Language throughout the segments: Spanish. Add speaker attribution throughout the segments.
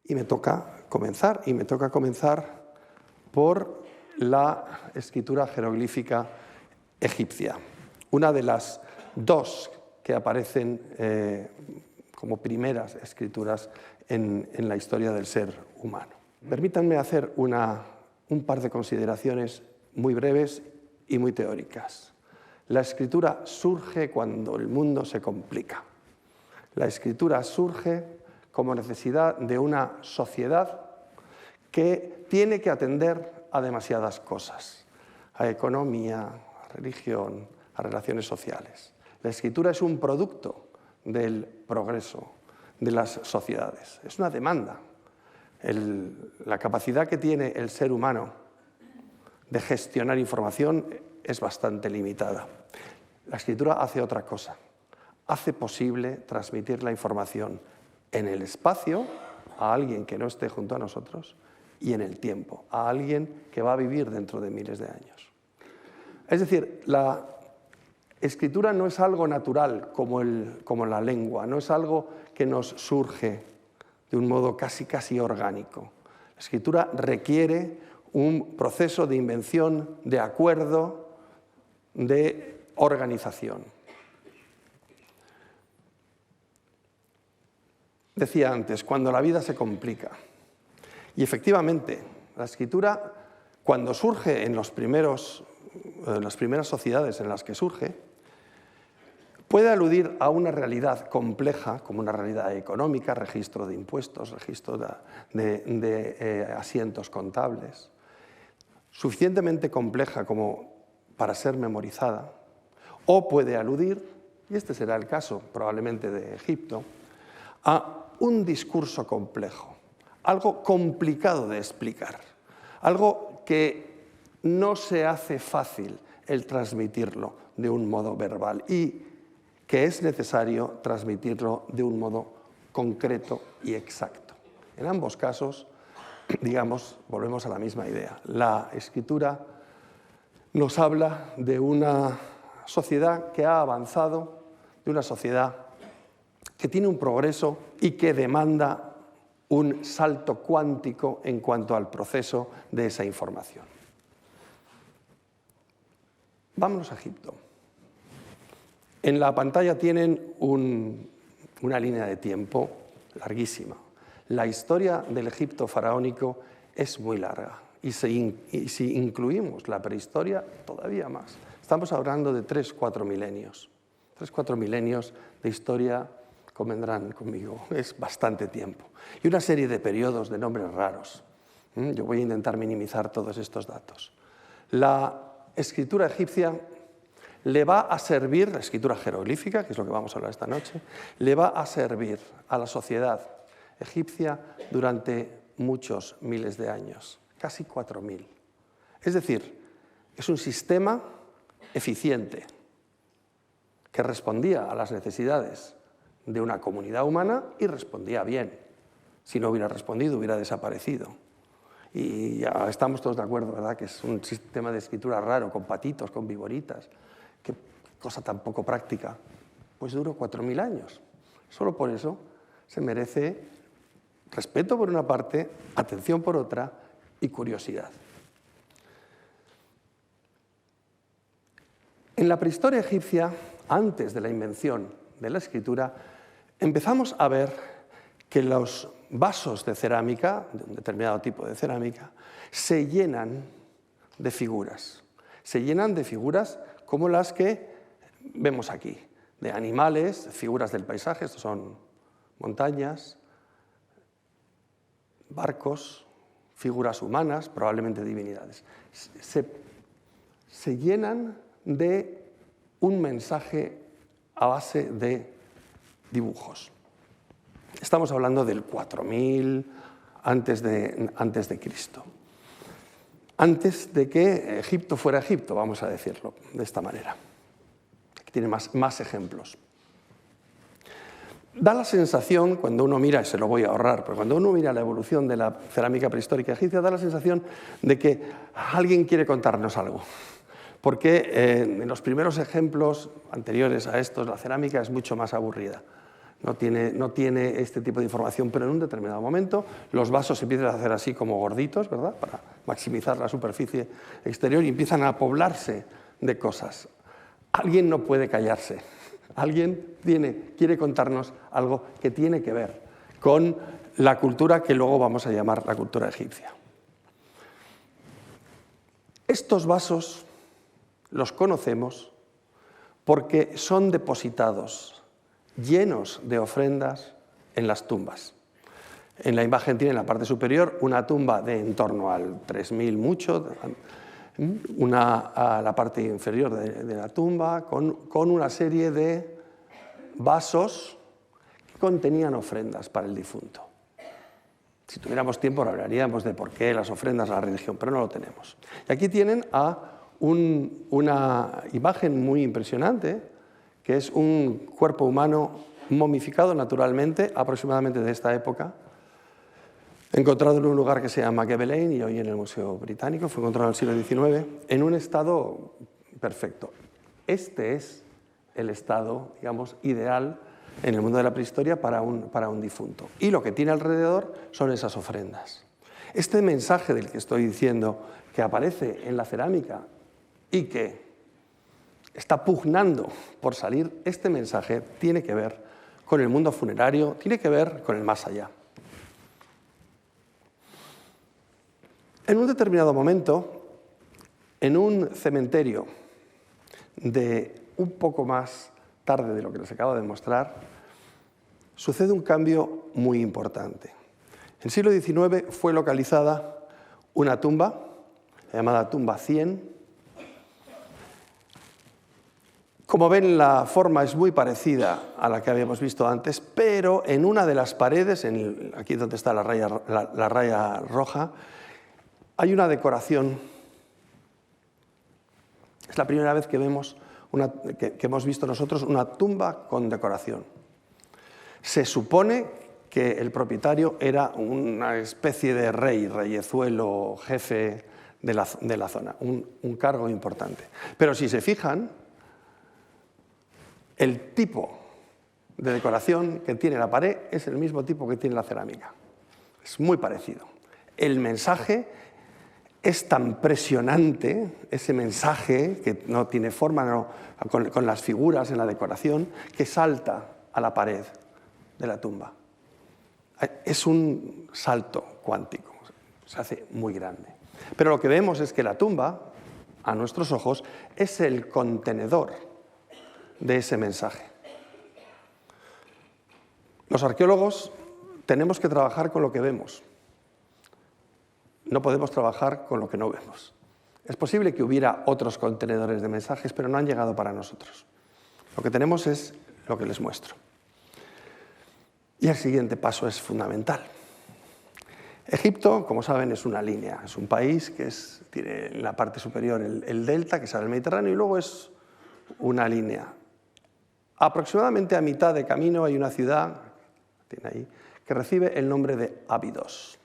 Speaker 1: Y me toca comenzar por la escritura jeroglífica egipcia, una de las dos que aparecen como primeras escrituras en la historia del ser humano. Permítanme hacer un par de consideraciones muy breves y muy teóricas. La escritura surge cuando el mundo se complica. La escritura surge como necesidad de una sociedad que tiene que atender a demasiadas cosas, a economía, a religión, a relaciones sociales. La escritura es un producto del progreso de las sociedades, es una demanda. La capacidad que tiene el ser humano de gestionar información es bastante limitada. La escritura hace otra cosa, hace posible transmitir la información en el espacio a alguien que no esté junto a nosotros y en el tiempo, a alguien que va a vivir dentro de miles de años. Es decir, la escritura no es algo natural como la lengua, no es algo que nos surge de un modo casi orgánico. La escritura requiere un proceso de invención, de acuerdo, de organización. Decía antes, cuando la vida se complica. Y efectivamente, la escritura, cuando surge en las primeras sociedades en las que surge, puede aludir a una realidad compleja, como una realidad económica, registro de impuestos, registro de asientos contables, suficientemente compleja como para ser memorizada, o puede aludir, y este será el caso probablemente de Egipto, a un discurso complejo, algo complicado de explicar, algo que no se hace fácil el transmitirlo de un modo verbal y que es necesario transmitirlo de un modo concreto y exacto. En ambos casos, digamos, volvemos a la misma idea. La escritura nos habla de una sociedad que ha avanzado, de una sociedad que tiene un progreso y que demanda un salto cuántico en cuanto al proceso de esa información. Vámonos a Egipto. En la pantalla tienen una línea de tiempo larguísima. La historia del Egipto faraónico es muy larga y si incluimos la prehistoria, todavía más. Estamos hablando de 3-4 milenios. 3-4 milenios de historia, convendrán conmigo, es bastante tiempo. Y una serie de periodos de nombres raros. Yo voy a intentar minimizar todos estos datos. La escritura egipcia le va a servir, la escritura jeroglífica, que es lo que vamos a hablar esta noche, le va a servir a la sociedad egipcia durante muchos miles de años, casi 4.000. Es decir, es un sistema eficiente que respondía a las necesidades de una comunidad humana y respondía bien. Si no hubiera respondido, hubiera desaparecido. Y ya estamos todos de acuerdo, ¿verdad?, que es un sistema de escritura raro, con patitos, con viboritas. Qué cosa tan poco práctica. Pues duró 4.000 años. Solo por eso se merece respeto por una parte, atención por otra y curiosidad. En la prehistoria egipcia, antes de la invención de la escritura, empezamos a ver que los vasos de cerámica, de un determinado tipo de cerámica, se llenan de figuras. Se llenan de figuras como las que vemos aquí, de animales, figuras del paisaje, estos son montañas, barcos, figuras humanas, probablemente divinidades. Se llenan de un mensaje a base de dibujos. Estamos hablando del 4000 antes de Cristo. Antes de que Egipto fuera Egipto, vamos a decirlo de esta manera. Aquí tiene más ejemplos. Da la sensación, cuando uno mira, y se lo voy a ahorrar, pero cuando uno mira la evolución de la cerámica prehistórica egipcia, da la sensación de que alguien quiere contarnos algo. Porque en los primeros ejemplos anteriores a estos, la cerámica es mucho más aburrida. no tiene este tipo de información, pero en un determinado momento los vasos se empiezan a hacer así como gorditos, ¿verdad?, para maximizar la superficie exterior, y empiezan a poblarse de cosas. Alguien no puede callarse. Alguien quiere contarnos algo que tiene que ver con la cultura que luego vamos a llamar la cultura egipcia. Estos vasos los conocemos porque son depositados llenos de ofrendas en las tumbas. En la imagen tiene en la parte superior una tumba de en torno al 3000 mucho, a la parte inferior de la tumba, con una serie de vasos que contenían ofrendas para el difunto. Si tuviéramos tiempo hablaríamos de por qué las ofrendas a la religión, pero no lo tenemos. Y aquí tienen una imagen muy impresionante, que es un cuerpo humano momificado naturalmente, aproximadamente de esta época, encontrado en un lugar que se llama Gebelein y hoy en el Museo Británico, fue encontrado en el siglo XIX, en un estado perfecto. Este es el estado, digamos, ideal en el mundo de la prehistoria para un difunto. Y lo que tiene alrededor son esas ofrendas. Este mensaje del que estoy diciendo, que aparece en la cerámica y que está pugnando por salir, este mensaje tiene que ver con el mundo funerario, tiene que ver con el más allá. En un determinado momento, en un cementerio de un poco más tarde de lo que les acabo de mostrar, sucede un cambio muy importante. En el siglo XIX fue localizada una tumba, llamada tumba 100. Como ven, la forma es muy parecida a la que habíamos visto antes, pero en una de las paredes, aquí donde está la raya roja, hay una decoración. Es la primera vez que hemos visto nosotros una tumba con decoración. Se supone que el propietario era una especie de reyezuelo, jefe de la zona, un cargo importante. Pero si se fijan, el tipo de decoración que tiene la pared es el mismo tipo que tiene la cerámica. Es muy parecido. El mensaje es tan presionante, ese mensaje que no tiene forma, con las figuras en la decoración, que salta a la pared de la tumba. Es un salto cuántico, se hace muy grande. Pero lo que vemos es que la tumba, a nuestros ojos, es el contenedor de ese mensaje. Los arqueólogos tenemos que trabajar con lo que vemos. No podemos trabajar con lo que no vemos. Es posible que hubiera otros contenedores de mensajes, pero no han llegado para nosotros. Lo que tenemos es lo que les muestro. Y el siguiente paso es fundamental. Egipto, como saben, es una línea, es un país que tiene en la parte superior el delta, que sale del Mediterráneo, y luego es una línea. Aproximadamente a mitad de camino hay una ciudad, tiene ahí, que recibe el nombre de Abidos.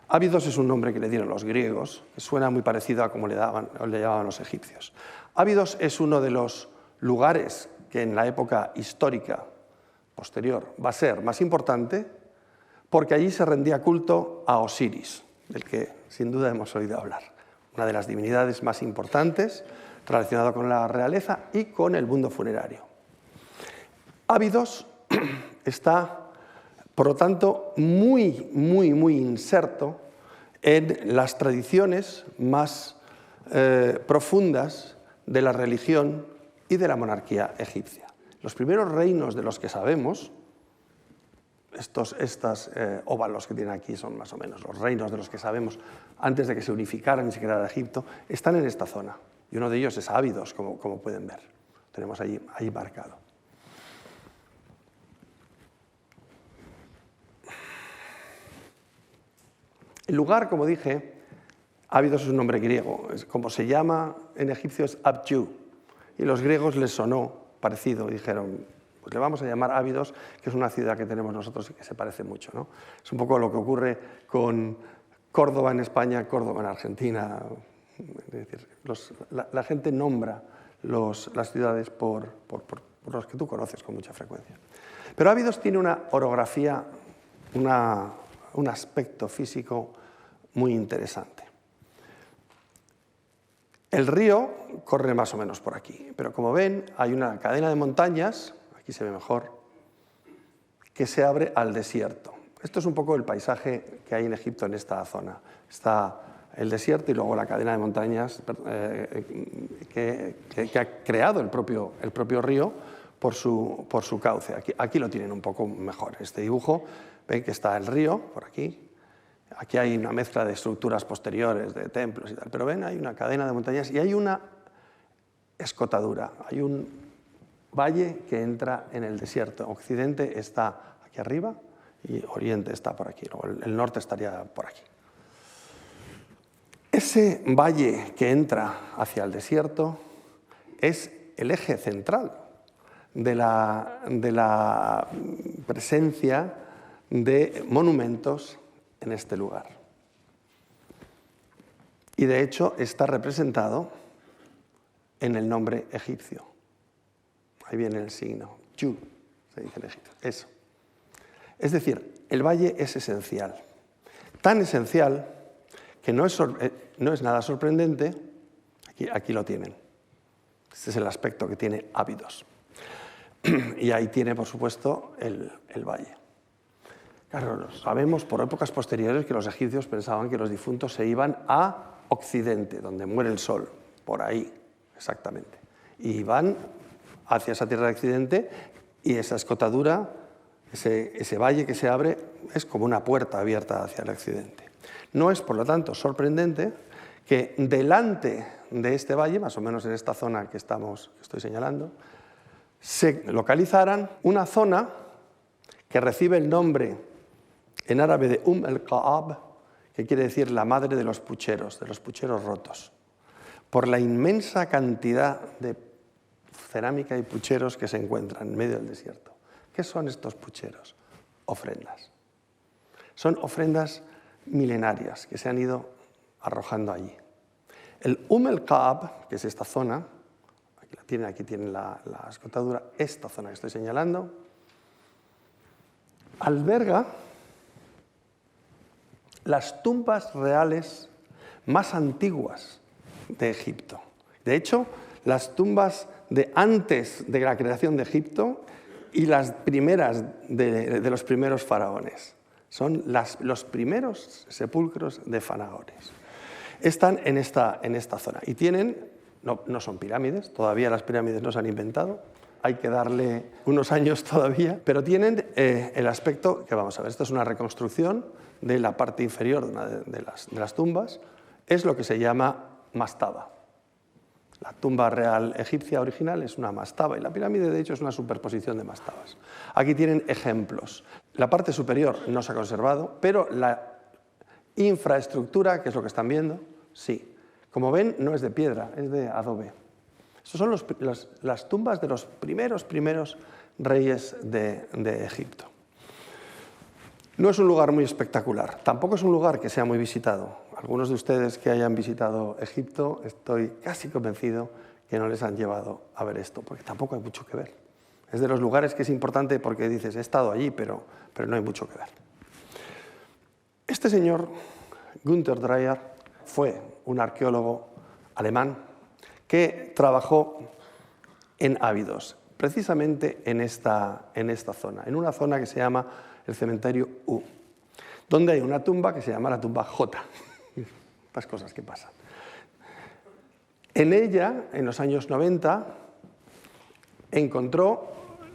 Speaker 1: Abidos es un nombre que le dieron los griegos, que suena muy parecido a como le llamaban los egipcios. Abidos es uno de los lugares que en la época histórica posterior va a ser más importante, porque allí se rendía culto a Osiris, del que sin duda hemos oído hablar, una de las divinidades más importantes relacionada con la realeza y con el mundo funerario. Abidos está, por lo tanto, muy inserto en las tradiciones más profundas de la religión y de la monarquía egipcia. Los primeros reinos de los que sabemos, estos óvalos que tienen aquí son más o menos los reinos de los que sabemos antes de que se unificaran y se creara Egipto, están en esta zona. Y uno de ellos es Abidos, como pueden ver. Tenemos ahí marcado. El lugar, como dije, Abidos es un nombre griego. Como se llama en egipcio es Abju. Y los griegos les sonó parecido y dijeron, pues le vamos a llamar Abidos, que es una ciudad que tenemos nosotros y que se parece mucho, ¿no? Es un poco lo que ocurre con Córdoba en España, Córdoba en Argentina. Es decir, la gente nombra las ciudades por los que tú conoces con mucha frecuencia. Pero Abidos tiene una orografía, un aspecto físico muy interesante. El río corre más o menos por aquí, pero como ven hay una cadena de montañas, aquí se ve mejor, que se abre al desierto. Esto es un poco el paisaje que hay en Egipto en esta zona. Está el desierto y luego la cadena de montañas que ha creado el propio río por su cauce. Aquí lo tienen un poco mejor. Este dibujo, ven que está el río por aquí. Aquí hay una mezcla de estructuras posteriores, de templos y tal. Pero ven, hay una cadena de montañas y hay una escotadura. Hay un valle que entra en el desierto. Occidente está aquí arriba y Oriente está por aquí. Luego el norte estaría por aquí. Ese valle que entra hacia el desierto es el eje central de la presencia de monumentos en este lugar. Y de hecho está representado en el nombre egipcio. Ahí viene el signo, Yu, se dice en Egipto, eso. Es decir, el valle es esencial, tan esencial que no es nada sorprendente, aquí lo tienen. Este es el aspecto que tiene Abidos. Y ahí tiene, por supuesto, el valle. Claro, sabemos por épocas posteriores que los egipcios pensaban que los difuntos se iban a Occidente, donde muere el sol, por ahí, exactamente. Y van hacia esa tierra de Occidente y esa escotadura, ese valle que se abre, es como una puerta abierta hacia el Occidente. No es, por lo tanto, sorprendente que delante de este valle, más o menos en esta zona que estoy señalando, se localizaran una zona que recibe el nombre en árabe de el-Ka'ab, que quiere decir la madre de los pucheros rotos, por la inmensa cantidad de cerámica y pucheros que se encuentran en medio del desierto. ¿Qué son estos pucheros? Ofrendas. Son ofrendas milenarias que se han ido arrojando allí. El el-Ka'ab, que es esta zona, aquí tienen la escotadura, esta zona que estoy señalando, alberga las tumbas reales más antiguas de Egipto. De hecho, las tumbas de antes de la creación de Egipto y las primeras de los primeros faraones. Son los primeros sepulcros de faraones. Están en esta zona y tienen, no son pirámides, todavía las pirámides no se han inventado, hay que darle unos años todavía, pero tienen el aspecto que vamos a ver. Esto es una reconstrucción de la parte inferior de una de las tumbas. Es lo que se llama mastaba. La tumba real egipcia original es una mastaba y la pirámide, de hecho, es una superposición de mastabas. Aquí tienen ejemplos. La parte superior no se ha conservado, pero la infraestructura, que es lo que están viendo, sí. Como ven, no es de piedra, es de adobe. Estas son las tumbas de los primeros reyes de Egipto. No es un lugar muy espectacular, tampoco es un lugar que sea muy visitado. Algunos de ustedes que hayan visitado Egipto, estoy casi convencido que no les han llevado a ver esto, porque tampoco hay mucho que ver. Es de los lugares que es importante porque dices, he estado allí, pero no hay mucho que ver. Este señor, Günter Dreyer, fue un arqueólogo alemán que trabajó en Abidos, precisamente en esta zona, en una zona que se llama el cementerio U, donde hay una tumba que se llama la tumba J. Estas cosas que pasan. En ella, en los años 90, encontró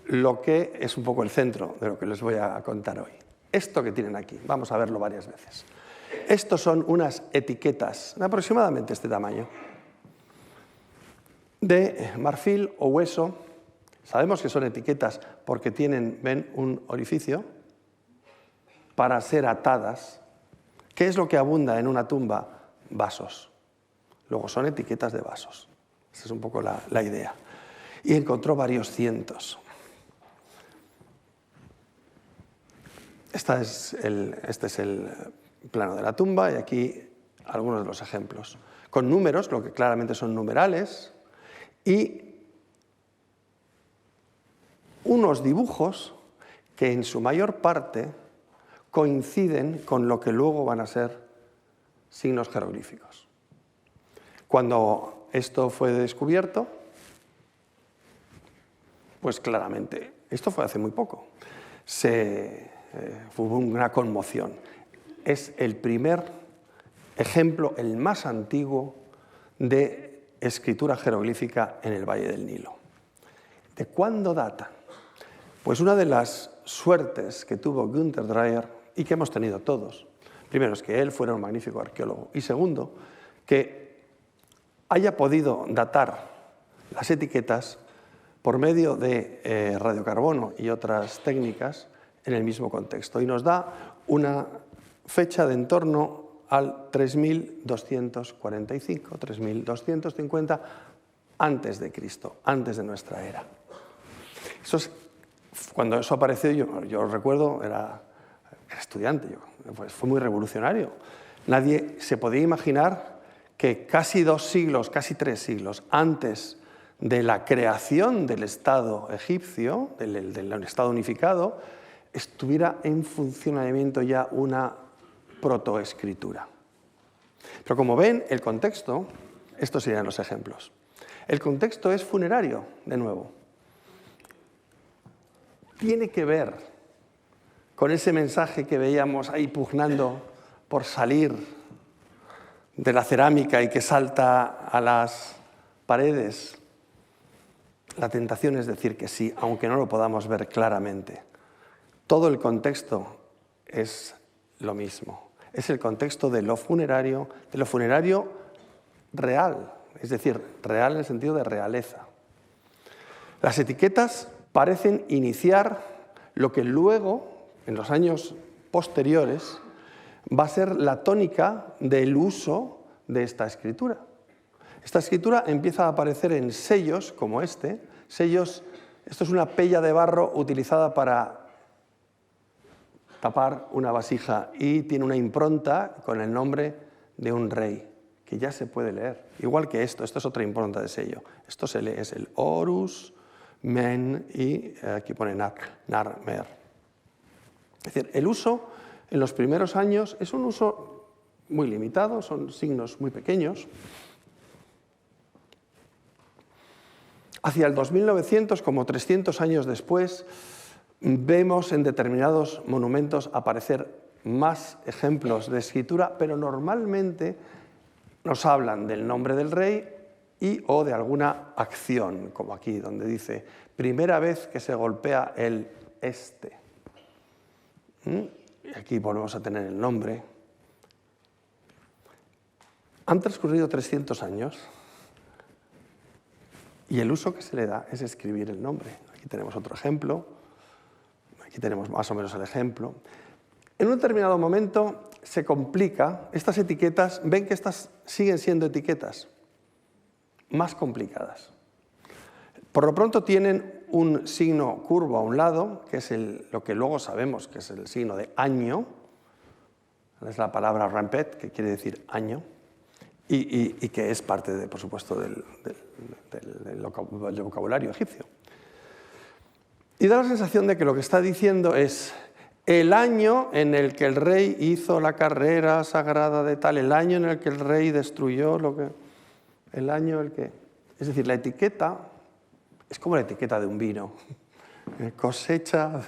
Speaker 1: lo que es un poco el centro de lo que les voy a contar hoy. Esto que tienen aquí, vamos a verlo varias veces. Estos son unas etiquetas de aproximadamente este tamaño, de marfil o hueso. Sabemos que son etiquetas porque tienen, ven, un orificio para ser atadas. ¿Qué es lo que abunda en una tumba? Vasos. Luego son etiquetas de vasos. Esa es un poco la idea. Y encontró varios cientos. Este es el plano de la tumba y aquí algunos de los ejemplos. Con números, lo que claramente son numerales, y unos dibujos que en su mayor parte coinciden con lo que luego van a ser signos jeroglíficos. Cuando esto fue descubierto, pues claramente, esto fue hace muy poco, hubo una conmoción. Es el primer ejemplo, el más antiguo, de escritura jeroglífica en el Valle del Nilo. ¿De cuándo data? Pues una de las suertes que tuvo Günter Dreyer, y que hemos tenido todos, primero es que él fuera un magnífico arqueólogo, y segundo, que haya podido datar las etiquetas por medio de radiocarbono y otras técnicas en el mismo contexto. Y nos da una fecha de en torno al 3245, 3250 antes de Cristo, antes de nuestra era. Cuando eso apareció, yo recuerdo, era estudiante, pues fue muy revolucionario. Nadie se podía imaginar que casi 2 siglos, casi 3 siglos antes de la creación del Estado egipcio, del Estado unificado, estuviera en funcionamiento ya una protoescritura. Pero como ven, el contexto, estos serían los ejemplos. El contexto es funerario, de nuevo. Tiene que ver con ese mensaje que veíamos ahí pugnando por salir de la cerámica y que salta a las paredes. La tentación es decir que sí, aunque no lo podamos ver claramente. Todo el contexto es lo mismo. Es el contexto de lo funerario real, es decir, real en el sentido de realeza. Las etiquetas parecen iniciar lo que luego, en los años posteriores, va a ser la tónica del uso de esta escritura. Esta escritura empieza a aparecer en sellos como este. Sellos, esto es una pella de barro utilizada para tapar una vasija y tiene una impronta con el nombre de un rey, que ya se puede leer. Igual que esto es otra impronta de sello. Esto se lee, es el Horus, Men y aquí pone Nar, Mer. Es decir, el uso en los primeros años es un uso muy limitado, son signos muy pequeños. Hacia el 2900, como 300 años después, vemos en determinados monumentos aparecer más ejemplos de escritura, pero normalmente nos hablan del nombre del rey y o de alguna acción, como aquí, donde dice, primera vez que se golpea el este. Y aquí volvemos a tener el nombre. Han transcurrido 300 años y el uso que se le da es escribir el nombre. Aquí tenemos otro ejemplo. Aquí tenemos más o menos el ejemplo. En un determinado momento se complica. Estas etiquetas, ven que estas siguen siendo etiquetas más complicadas. Por lo pronto tienen un signo curvo a un lado, que es lo que luego sabemos que es el signo de año. Es la palabra rampet, que quiere decir año, y que es parte, por supuesto, del vocabulario egipcio. Y da la sensación de que lo que está diciendo es el año en el que el rey hizo la carrera sagrada de tal, el año en el que el rey destruyó el año en el que... Es decir, la etiqueta es como la etiqueta de un vino. Cosecha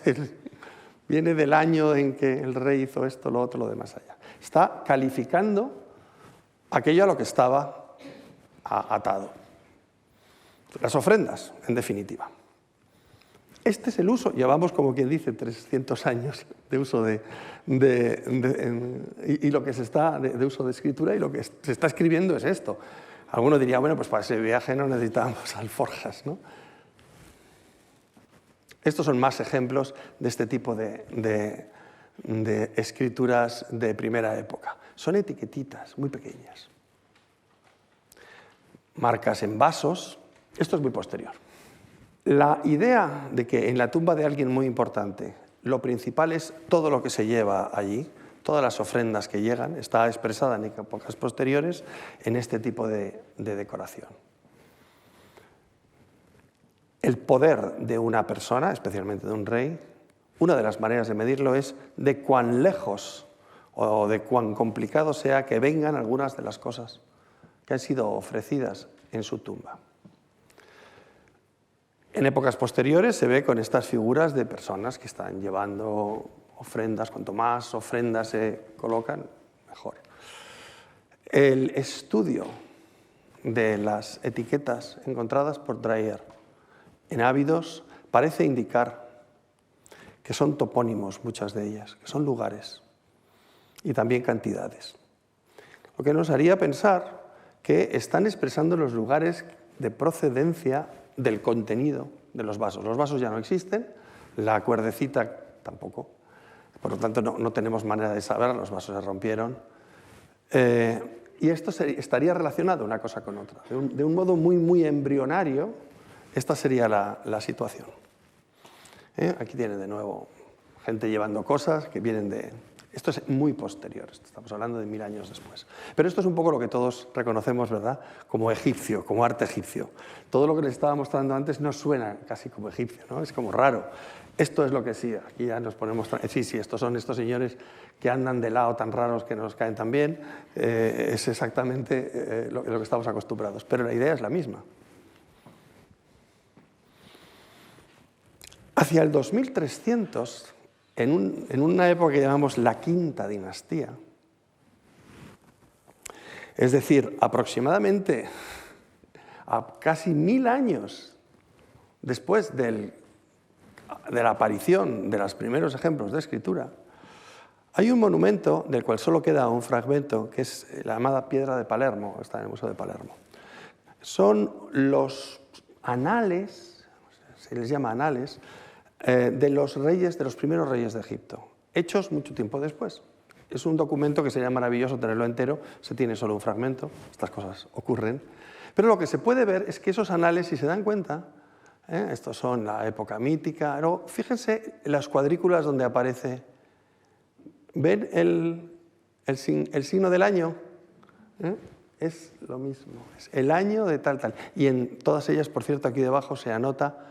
Speaker 1: viene del año en que el rey hizo esto, lo otro, lo demás allá. Está calificando aquello a lo que estaba atado. Las ofrendas, en definitiva. Este es el uso, llevamos como quien dice 300 años de uso de lo que se está de uso de escritura, y lo que se está escribiendo es esto. Alguno diría, bueno, pues para ese viaje no necesitábamos alforjas, ¿no? Estos son más ejemplos de este tipo de escrituras de primera época. Son etiquetitas muy pequeñas. Marcas en vasos. Esto es muy posterior. La idea de que en la tumba de alguien muy importante lo principal es todo lo que se lleva allí, todas las ofrendas que llegan, está expresada en épocas posteriores en este tipo de decoración. El poder de una persona, especialmente de un rey, una de las maneras de medirlo es de cuán lejos o de cuán complicado sea que vengan algunas de las cosas que han sido ofrecidas en su tumba. En épocas posteriores se ve con estas figuras de personas que están llevando ofrendas. Cuanto más ofrendas se colocan, mejor. El estudio de las etiquetas encontradas por Dreyer en Ábidos parece indicar que son topónimos, muchas de ellas, que son lugares y también cantidades. Lo que nos haría pensar que están expresando los lugares de procedencia del contenido de los vasos. Los vasos ya no existen, la cuerdecita tampoco, por lo tanto no tenemos manera de saber, los vasos se rompieron. Y esto estaría relacionado una cosa con otra. De un modo muy embrionario, esta sería la situación. Aquí tiene de nuevo gente llevando cosas que vienen de... Esto es muy posterior, estamos hablando de 1000 años después. Pero esto es un poco lo que todos reconocemos, ¿verdad?, como egipcio, como arte egipcio. Todo lo que les estaba mostrando antes no suena casi como egipcio, ¿no? Es como raro. Esto es lo que sí, aquí ya nos ponemos... Sí, estos son estos señores que andan de lado tan raros que nos caen tan bien. Es exactamente lo que estamos acostumbrados, pero la idea es la misma. Hacia el 2300, en una época que llamamos la Quinta Dinastía, es decir, aproximadamente a casi 1000 años después de la aparición de los primeros ejemplos de escritura, hay un monumento del cual solo queda un fragmento, que es la llamada Piedra de Palermo, está en el Museo de Palermo. Son los anales, se les llama anales, de los reyes, de los primeros reyes de Egipto, hechos mucho tiempo después. Es un documento que sería maravilloso tenerlo entero, se tiene solo un fragmento, estas cosas ocurren. Pero lo que se puede ver es que esos anales, si se dan cuenta, estos son la época mítica, pero fíjense en las cuadrículas donde aparece, ¿ven el signo del año? Es lo mismo, es el año de tal. Y en todas ellas, por cierto, aquí debajo se anota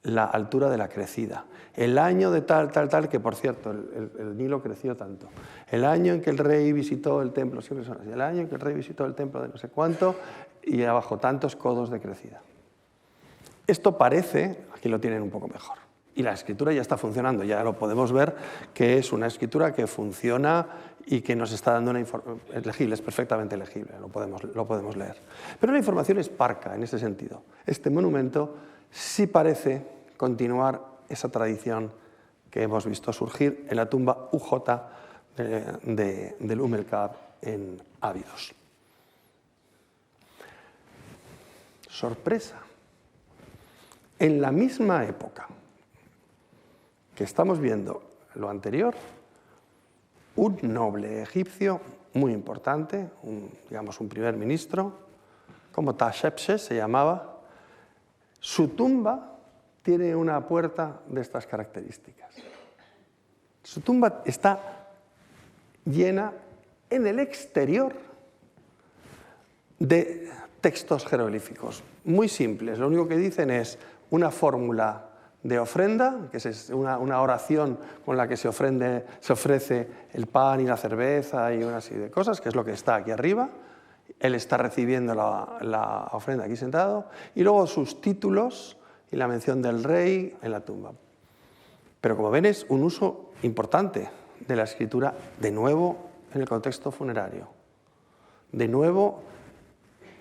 Speaker 1: la altura de la crecida. El año de tal, que por cierto, el Nilo creció tanto. El año en que el rey visitó el templo, siempre son así, el año en que el rey visitó el templo de no sé cuánto, y abajo tantos codos de crecida. Esto parece, aquí lo tienen un poco mejor. Y la escritura ya está funcionando, ya lo podemos ver que es una escritura que funciona y que nos está dando una información legible, es perfectamente legible, lo podemos leer. Pero la información es parca en ese sentido. Este monumento sí parece continuar esa tradición que hemos visto surgir en la tumba UJ del Umm-el-Kab en Ábidos. Sorpresa. En la misma época que estamos viendo lo anterior, un noble egipcio muy importante, digamos un primer ministro, como Hatshepsut se llamaba, su tumba tiene una puerta de estas características. Su tumba está llena en el exterior de textos jeroglíficos muy simples. Lo único que dicen es una fórmula de ofrenda, que es una oración con la que se ofrece el pan y la cerveza y una serie de cosas, que es lo que está aquí arriba. Él está recibiendo la ofrenda aquí sentado, y luego sus títulos y la mención del rey en la tumba. Pero como ven, es un uso importante de la escritura, de nuevo en el contexto funerario, de nuevo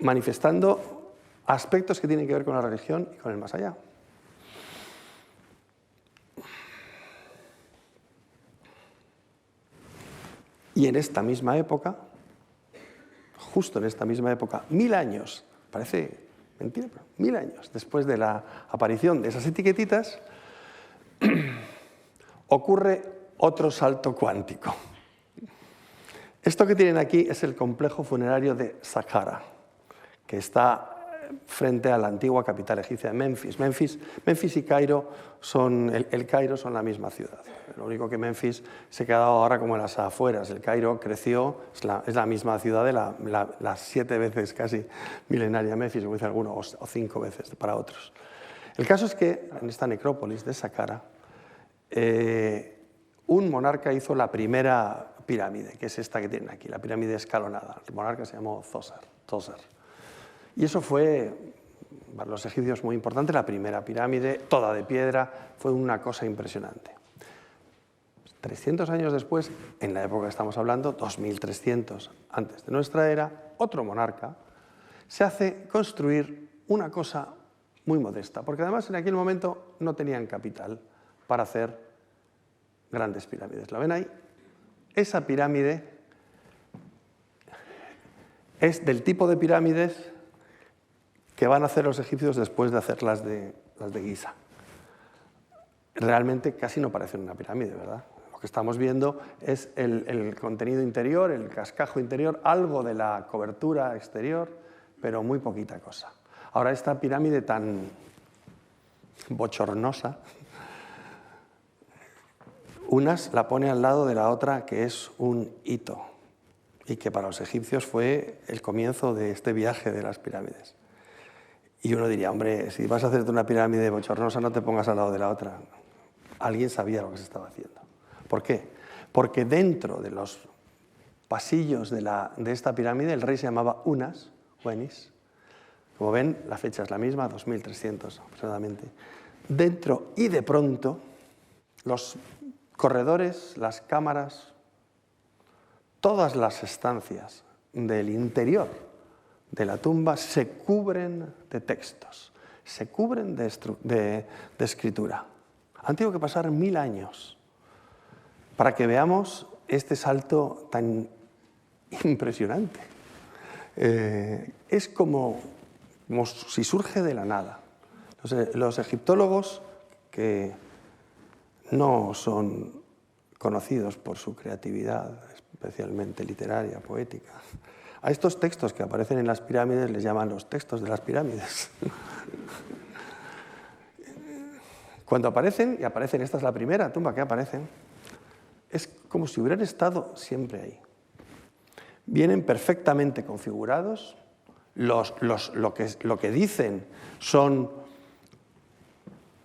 Speaker 1: manifestando aspectos que tienen que ver con la religión y con el más allá. Y en esta misma época, justo en esta misma época, 1000 años, parece mentira, pero 1000 años después de la aparición de esas etiquetitas, ocurre otro salto cuántico. Esto que tienen aquí es el complejo funerario de Saqqara, que está frente a la antigua capital egipcia de Memphis. Memphis y Cairo el Cairo son la misma ciudad. Lo único que Memphis se ha quedado ahora como en las afueras. El Cairo creció, es la misma ciudad de las 7 veces casi milenaria Memphis, como dice alguno, o 5 veces para otros. El caso es que en esta necrópolis de Saqqara un monarca hizo la primera pirámide, que es esta que tienen aquí, la pirámide escalonada. El monarca se llamó Djoser. Y eso fue, para los egipcios, muy importante. La primera pirámide, toda de piedra, fue una cosa impresionante. 300 años después, en la época que estamos hablando, 2300 antes de nuestra era, otro monarca se hace construir una cosa muy modesta, porque además en aquel momento no tenían capital para hacer grandes pirámides. ¿La ven ahí? Esa pirámide es del tipo de pirámides que van a hacer los egipcios después de hacer las de Giza. Realmente casi no parece una pirámide, ¿verdad? Lo que estamos viendo es el contenido interior, el cascajo interior, algo de la cobertura exterior, pero muy poquita cosa. Ahora, esta pirámide tan bochornosa, unas la pone al lado de la otra, que es un hito, y que para los egipcios fue el comienzo de este viaje de las pirámides. Y uno diría, hombre, si vas a hacerte una pirámide bochornosa, no te pongas al lado de la otra. Alguien sabía lo que se estaba haciendo. ¿Por qué? Porque dentro de los pasillos de esta pirámide, el rey se llamaba Unas, o Enis. Como ven, la fecha es la misma, 2300 aproximadamente. Dentro y de pronto, los corredores, las cámaras, todas las estancias del interior de la tumba se cubren de textos, se cubren de escritura. Han tenido que pasar 1000 años para que veamos este salto tan impresionante. Es como si surge de la nada. Los egiptólogos, que no son conocidos por su creatividad, especialmente literaria, poética, a estos textos que aparecen en las pirámides les llaman los textos de las pirámides. Cuando aparecen, y aparecen, esta es la primera tumba que aparecen, es como si hubieran estado siempre ahí. Vienen perfectamente configurados, lo que dicen son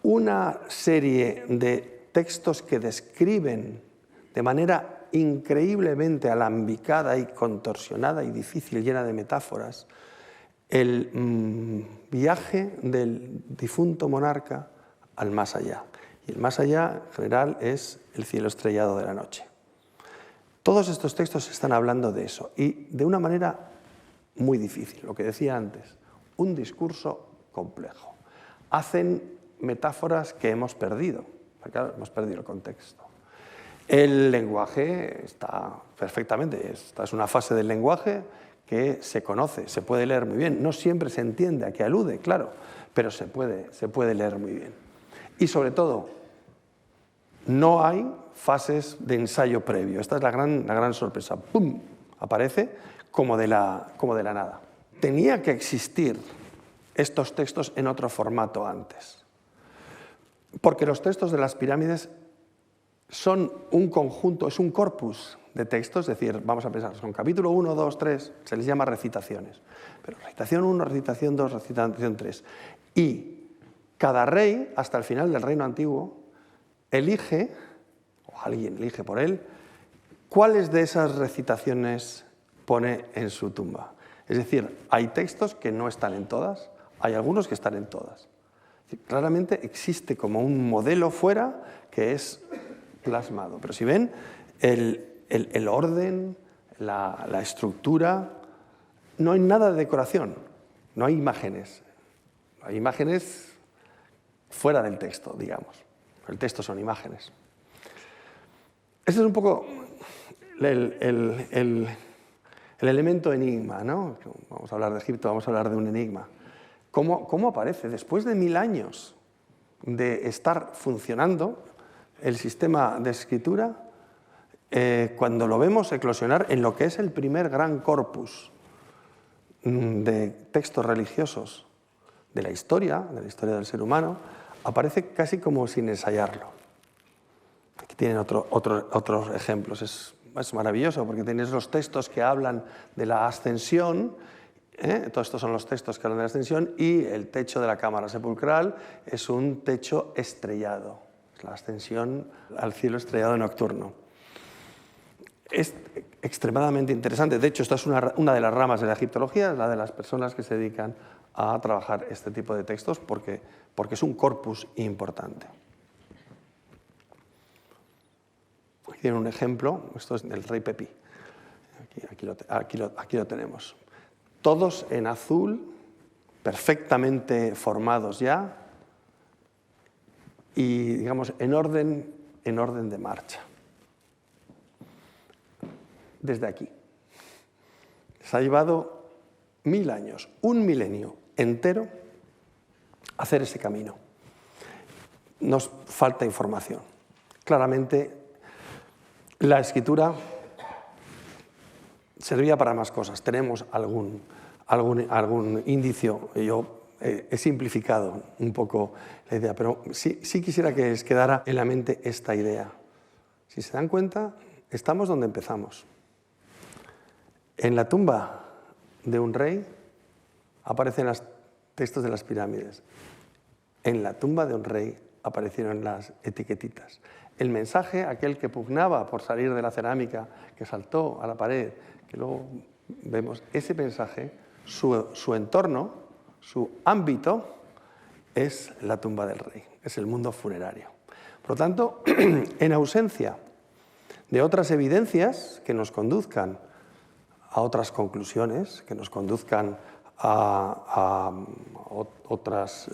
Speaker 1: una serie de textos que describen de manera increíblemente alambicada y contorsionada y difícil, llena de metáforas, el viaje del difunto monarca al más allá. Y el más allá, en general, es el cielo estrellado de la noche. Todos estos textos están hablando de eso, y de una manera muy difícil, lo que decía antes, un discurso complejo. Hacen metáforas que hemos perdido, porque claro, hemos perdido el contexto. El lenguaje está perfectamente, esta es una fase del lenguaje que se conoce, se puede leer muy bien. No siempre se entiende a qué alude, claro, pero se puede leer muy bien. Y sobre todo, no hay fases de ensayo previo. Esta es la gran sorpresa. ¡Pum! Aparece como de la nada. Tenía que existir estos textos en otro formato antes, porque los textos de las pirámides son un conjunto, es un corpus de textos, es decir, vamos a pensar, son capítulo 1, 2, 3, se les llama recitaciones, pero recitación 1, recitación 2, recitación 3. Y cada rey, hasta el final del reino antiguo, elige, o alguien elige por él, cuáles de esas recitaciones pone en su tumba. Es decir, hay textos que no están en todas, hay algunos que están en todas. Claramente existe como un modelo fuera que es plasmado. Pero si ven, el orden, la estructura, no hay nada de decoración, no hay imágenes. Hay imágenes fuera del texto, digamos. El texto son imágenes. Este es un poco el elemento enigma, ¿no? Vamos a hablar de Egipto, vamos a hablar de un enigma. ¿Cómo aparece? Después de 1000 años de estar funcionando el sistema de escritura, cuando lo vemos eclosionar en lo que es el primer gran corpus de textos religiosos de la historia del ser humano, aparece casi como sin ensayarlo. Aquí tienen otros ejemplos. Es maravilloso porque tenéis los textos que hablan de la ascensión. Todos estos son los textos que hablan de la ascensión, y el techo de la cámara sepulcral es un techo estrellado. la ascensión al cielo estrellado nocturno. Es extremadamente interesante. De hecho, esta es una de las ramas de la egiptología, la de las personas que se dedican a trabajar este tipo de textos, porque es un corpus importante. Aquí tiene un ejemplo, esto es del rey Pepi. Aquí lo tenemos. Todos en azul, perfectamente formados ya y, digamos, en orden de marcha. Desde aquí. Se ha llevado 1000 años, un milenio entero, hacer ese camino. Nos falta información. Claramente, la escritura servía para más cosas. Tenemos algún indicio. Yo he simplificado un poco la idea, pero sí quisiera que les quedara en la mente esta idea. Si se dan cuenta, estamos donde empezamos. En la tumba de un rey aparecen los textos de las pirámides. En la tumba de un rey aparecieron las etiquetitas. El mensaje, aquel que pugnaba por salir de la cerámica, que saltó a la pared, que luego vemos, ese mensaje, su entorno, su ámbito, es la tumba del rey, es el mundo funerario. Por lo tanto, en ausencia de otras evidencias que nos conduzcan a otras conclusiones, que nos conduzcan a otros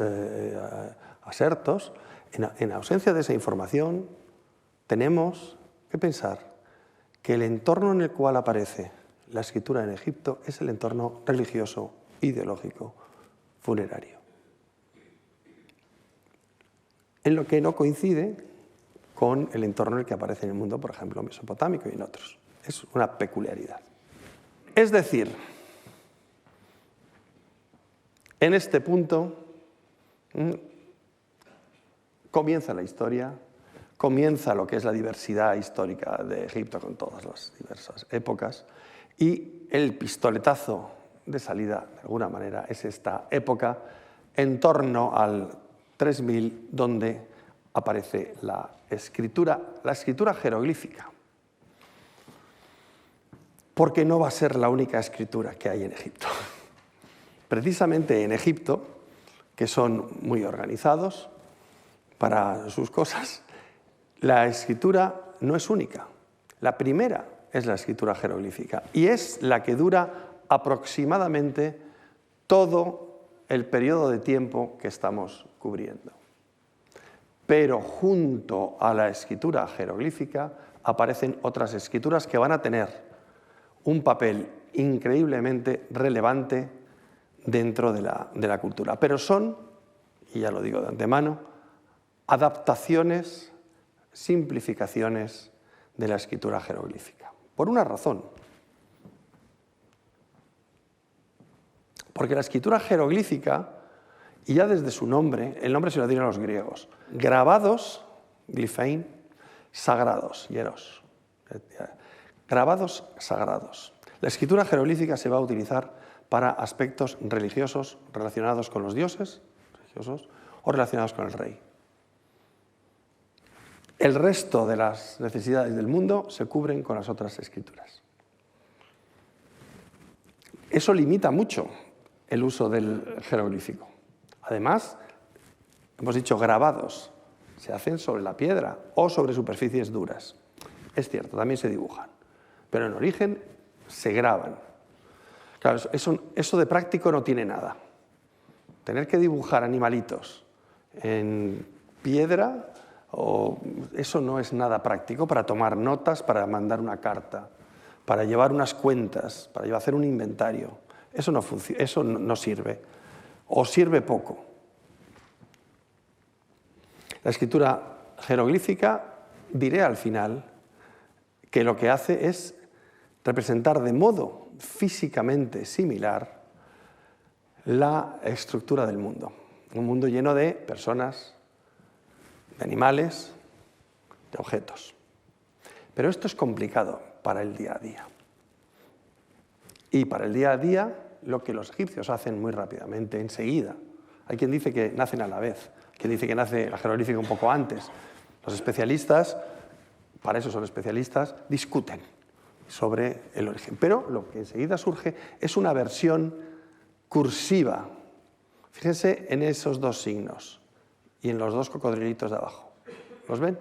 Speaker 1: asertos, en ausencia de esa información, tenemos que pensar que el entorno en el cual aparece la escritura en Egipto es el entorno religioso, ideológico, funerario. En lo que no coincide con el entorno en el que aparece en el mundo, por ejemplo, mesopotámico y en otros. Es una peculiaridad. Es decir, en este punto comienza la historia, comienza lo que es la diversidad histórica de Egipto con todas las diversas épocas, y el pistoletazo de salida, de alguna manera, es esta época en torno al 3000, donde aparece la escritura jeroglífica. Porque no va a ser la única escritura que hay en Egipto. Precisamente en Egipto, que son muy organizados para sus cosas, la escritura no es única. La primera es la escritura jeroglífica y es la que dura aproximadamente todo el periodo de tiempo que estamos cubriendo. Pero junto a la escritura jeroglífica aparecen otras escrituras que van a tener un papel increíblemente relevante dentro de la cultura. Pero son, y ya lo digo de antemano, adaptaciones, simplificaciones de la escritura jeroglífica. Por una razón. Porque la escritura jeroglífica, y ya desde su nombre, el nombre se lo dieron los griegos, grabados, glifein, sagrados, hieros. Grabados sagrados. La escritura jeroglífica se va a utilizar para aspectos religiosos relacionados con los dioses religiosos o relacionados con el rey. El resto de las necesidades del mundo se cubren con las otras escrituras. Eso limita mucho el uso del jeroglífico. Además, hemos dicho grabados, se hacen sobre la piedra o sobre superficies duras. Es cierto, también se dibujan. Pero en origen se graban. Claro, eso de práctico no tiene nada. Tener que dibujar animalitos en piedra, eso no es nada práctico para tomar notas, para mandar una carta, para llevar unas cuentas, para hacer un inventario. Eso no sirve, o sirve poco. La escritura jeroglífica, diré al final, que lo que hace es representar de modo físicamente similar la estructura del mundo. Un mundo lleno de personas, de animales, de objetos. Pero esto es complicado para el día a día. Y para el día a día, lo que los egipcios hacen muy rápidamente, enseguida. Hay quien dice que nacen a la vez, quien dice que nace la jeroglífica un poco antes. Los especialistas, para eso son especialistas, discuten sobre el origen. Pero lo que enseguida surge es una versión cursiva. Fíjense en esos dos signos y en los dos cocodrilitos de abajo. ¿Los ven?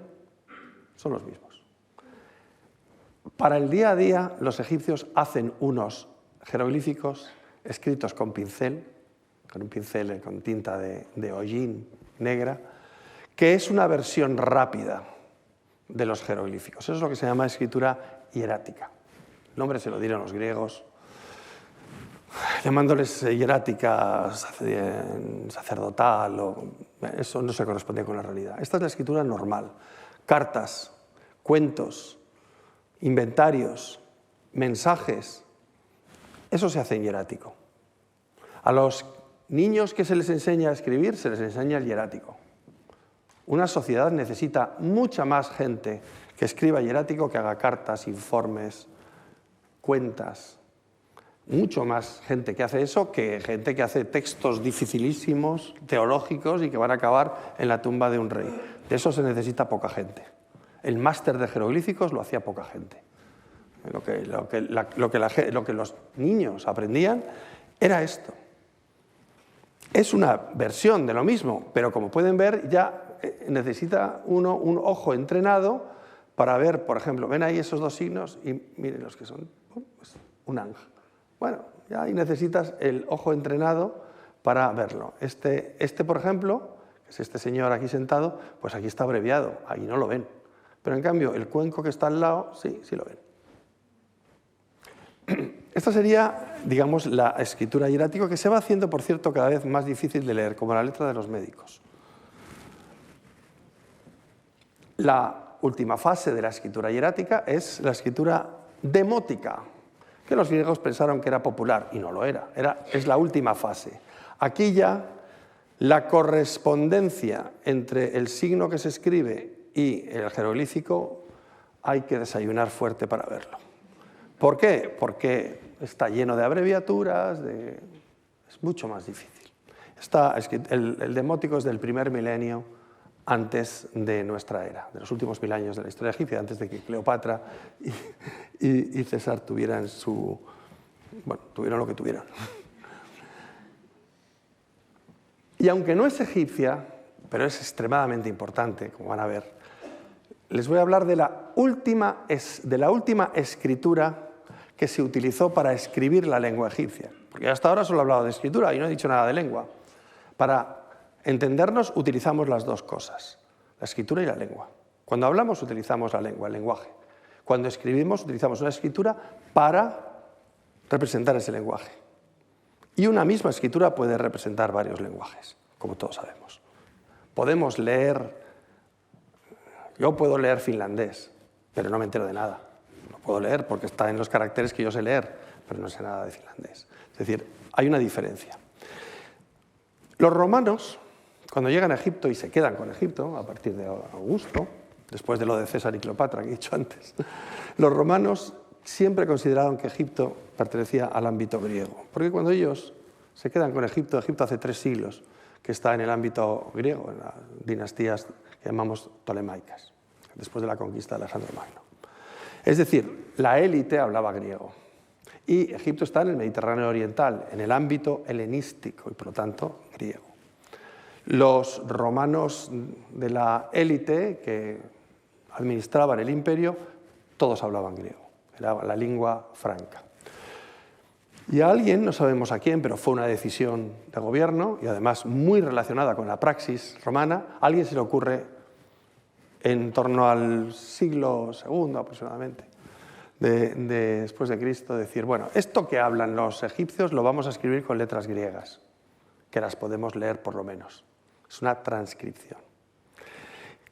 Speaker 1: Son los mismos. Para el día a día, los egipcios hacen unos jeroglíficos escritos con pincel, con un pincel con tinta de hollín negra, que es una versión rápida de los jeroglíficos. Eso es lo que se llama escritura hierática. El nombre se lo dieron los griegos, llamándoles hierática sacerdotal, eso no se correspondía con la realidad. Esta es la escritura normal. Cartas, cuentos, inventarios, mensajes, eso se hace en hierático. A los niños que se les enseña a escribir, se les enseña el hierático. Una sociedad necesita mucha más gente que escriba hierático, que haga cartas, informes, cuentas. Mucho más gente que hace eso que gente que hace textos dificilísimos, teológicos y que van a acabar en la tumba de un rey. De eso se necesita poca gente. El máster de jeroglíficos lo hacía poca gente. Lo que los niños aprendían era esto. Es una versión de lo mismo, pero como pueden ver, ya necesita uno un ojo entrenado para ver, por ejemplo, ven ahí esos dos signos y miren los que son, pues, un ángel. Bueno, ya ahí necesitas el ojo entrenado para verlo. Este, por ejemplo, que es este señor aquí sentado, pues aquí está abreviado, ahí no lo ven. Pero en cambio, el cuenco que está al lado, sí lo ven. Esta sería, digamos, la escritura hierática, que se va haciendo, por cierto, cada vez más difícil de leer, como la letra de los médicos. La última fase de la escritura hierática es la escritura demótica, que los griegos pensaron que era popular, y no lo era. Es la última fase. Aquí ya la correspondencia entre el signo que se escribe y el jeroglífico hay que desayunar fuerte para verlo. ¿Por qué? Porque está lleno de abreviaturas, es mucho más difícil. El demótico es del primer milenio antes de nuestra era, de los últimos 1000 años de la historia egipcia, antes de que Cleopatra y César tuvieran lo que tuvieron. Y aunque no es egipcia, pero es extremadamente importante, como van a ver, les voy a hablar de la última escritura que se utilizó para escribir la lengua egipcia. Porque hasta ahora solo he hablado de escritura y no he dicho nada de lengua. Para entendernos utilizamos las dos cosas, la escritura y la lengua. Cuando hablamos utilizamos la lengua, el lenguaje. Cuando escribimos utilizamos una escritura para representar ese lenguaje. Y una misma escritura puede representar varios lenguajes, como todos sabemos. Podemos leer, yo puedo leer finlandés, pero no me entero de nada. Lo puedo leer porque está en los caracteres que yo sé leer, pero no sé nada de finlandés. Es decir, hay una diferencia. Los romanos, cuando llegan a Egipto y se quedan con Egipto, a partir de Augusto, después de lo de César y Cleopatra que he dicho antes, los romanos siempre consideraron que Egipto pertenecía al ámbito griego. Porque cuando ellos se quedan con Egipto, Egipto hace 3 siglos que está en el ámbito griego, en las dinastías que llamamos tolemaicas, después de la conquista de Alejandro Magno. Es decir, la élite hablaba griego. Y Egipto está en el Mediterráneo oriental, en el ámbito helenístico y, por lo tanto, griego. Los romanos de la élite que administraban el imperio, todos hablaban griego. Era la lengua franca. Y a alguien, no sabemos a quién, pero fue una decisión de gobierno y además muy relacionada con la praxis romana, a alguien se le ocurre en torno al siglo II aproximadamente, después de Cristo, decir, bueno, esto que hablan los egipcios lo vamos a escribir con letras griegas, que las podemos leer por lo menos. Es una transcripción.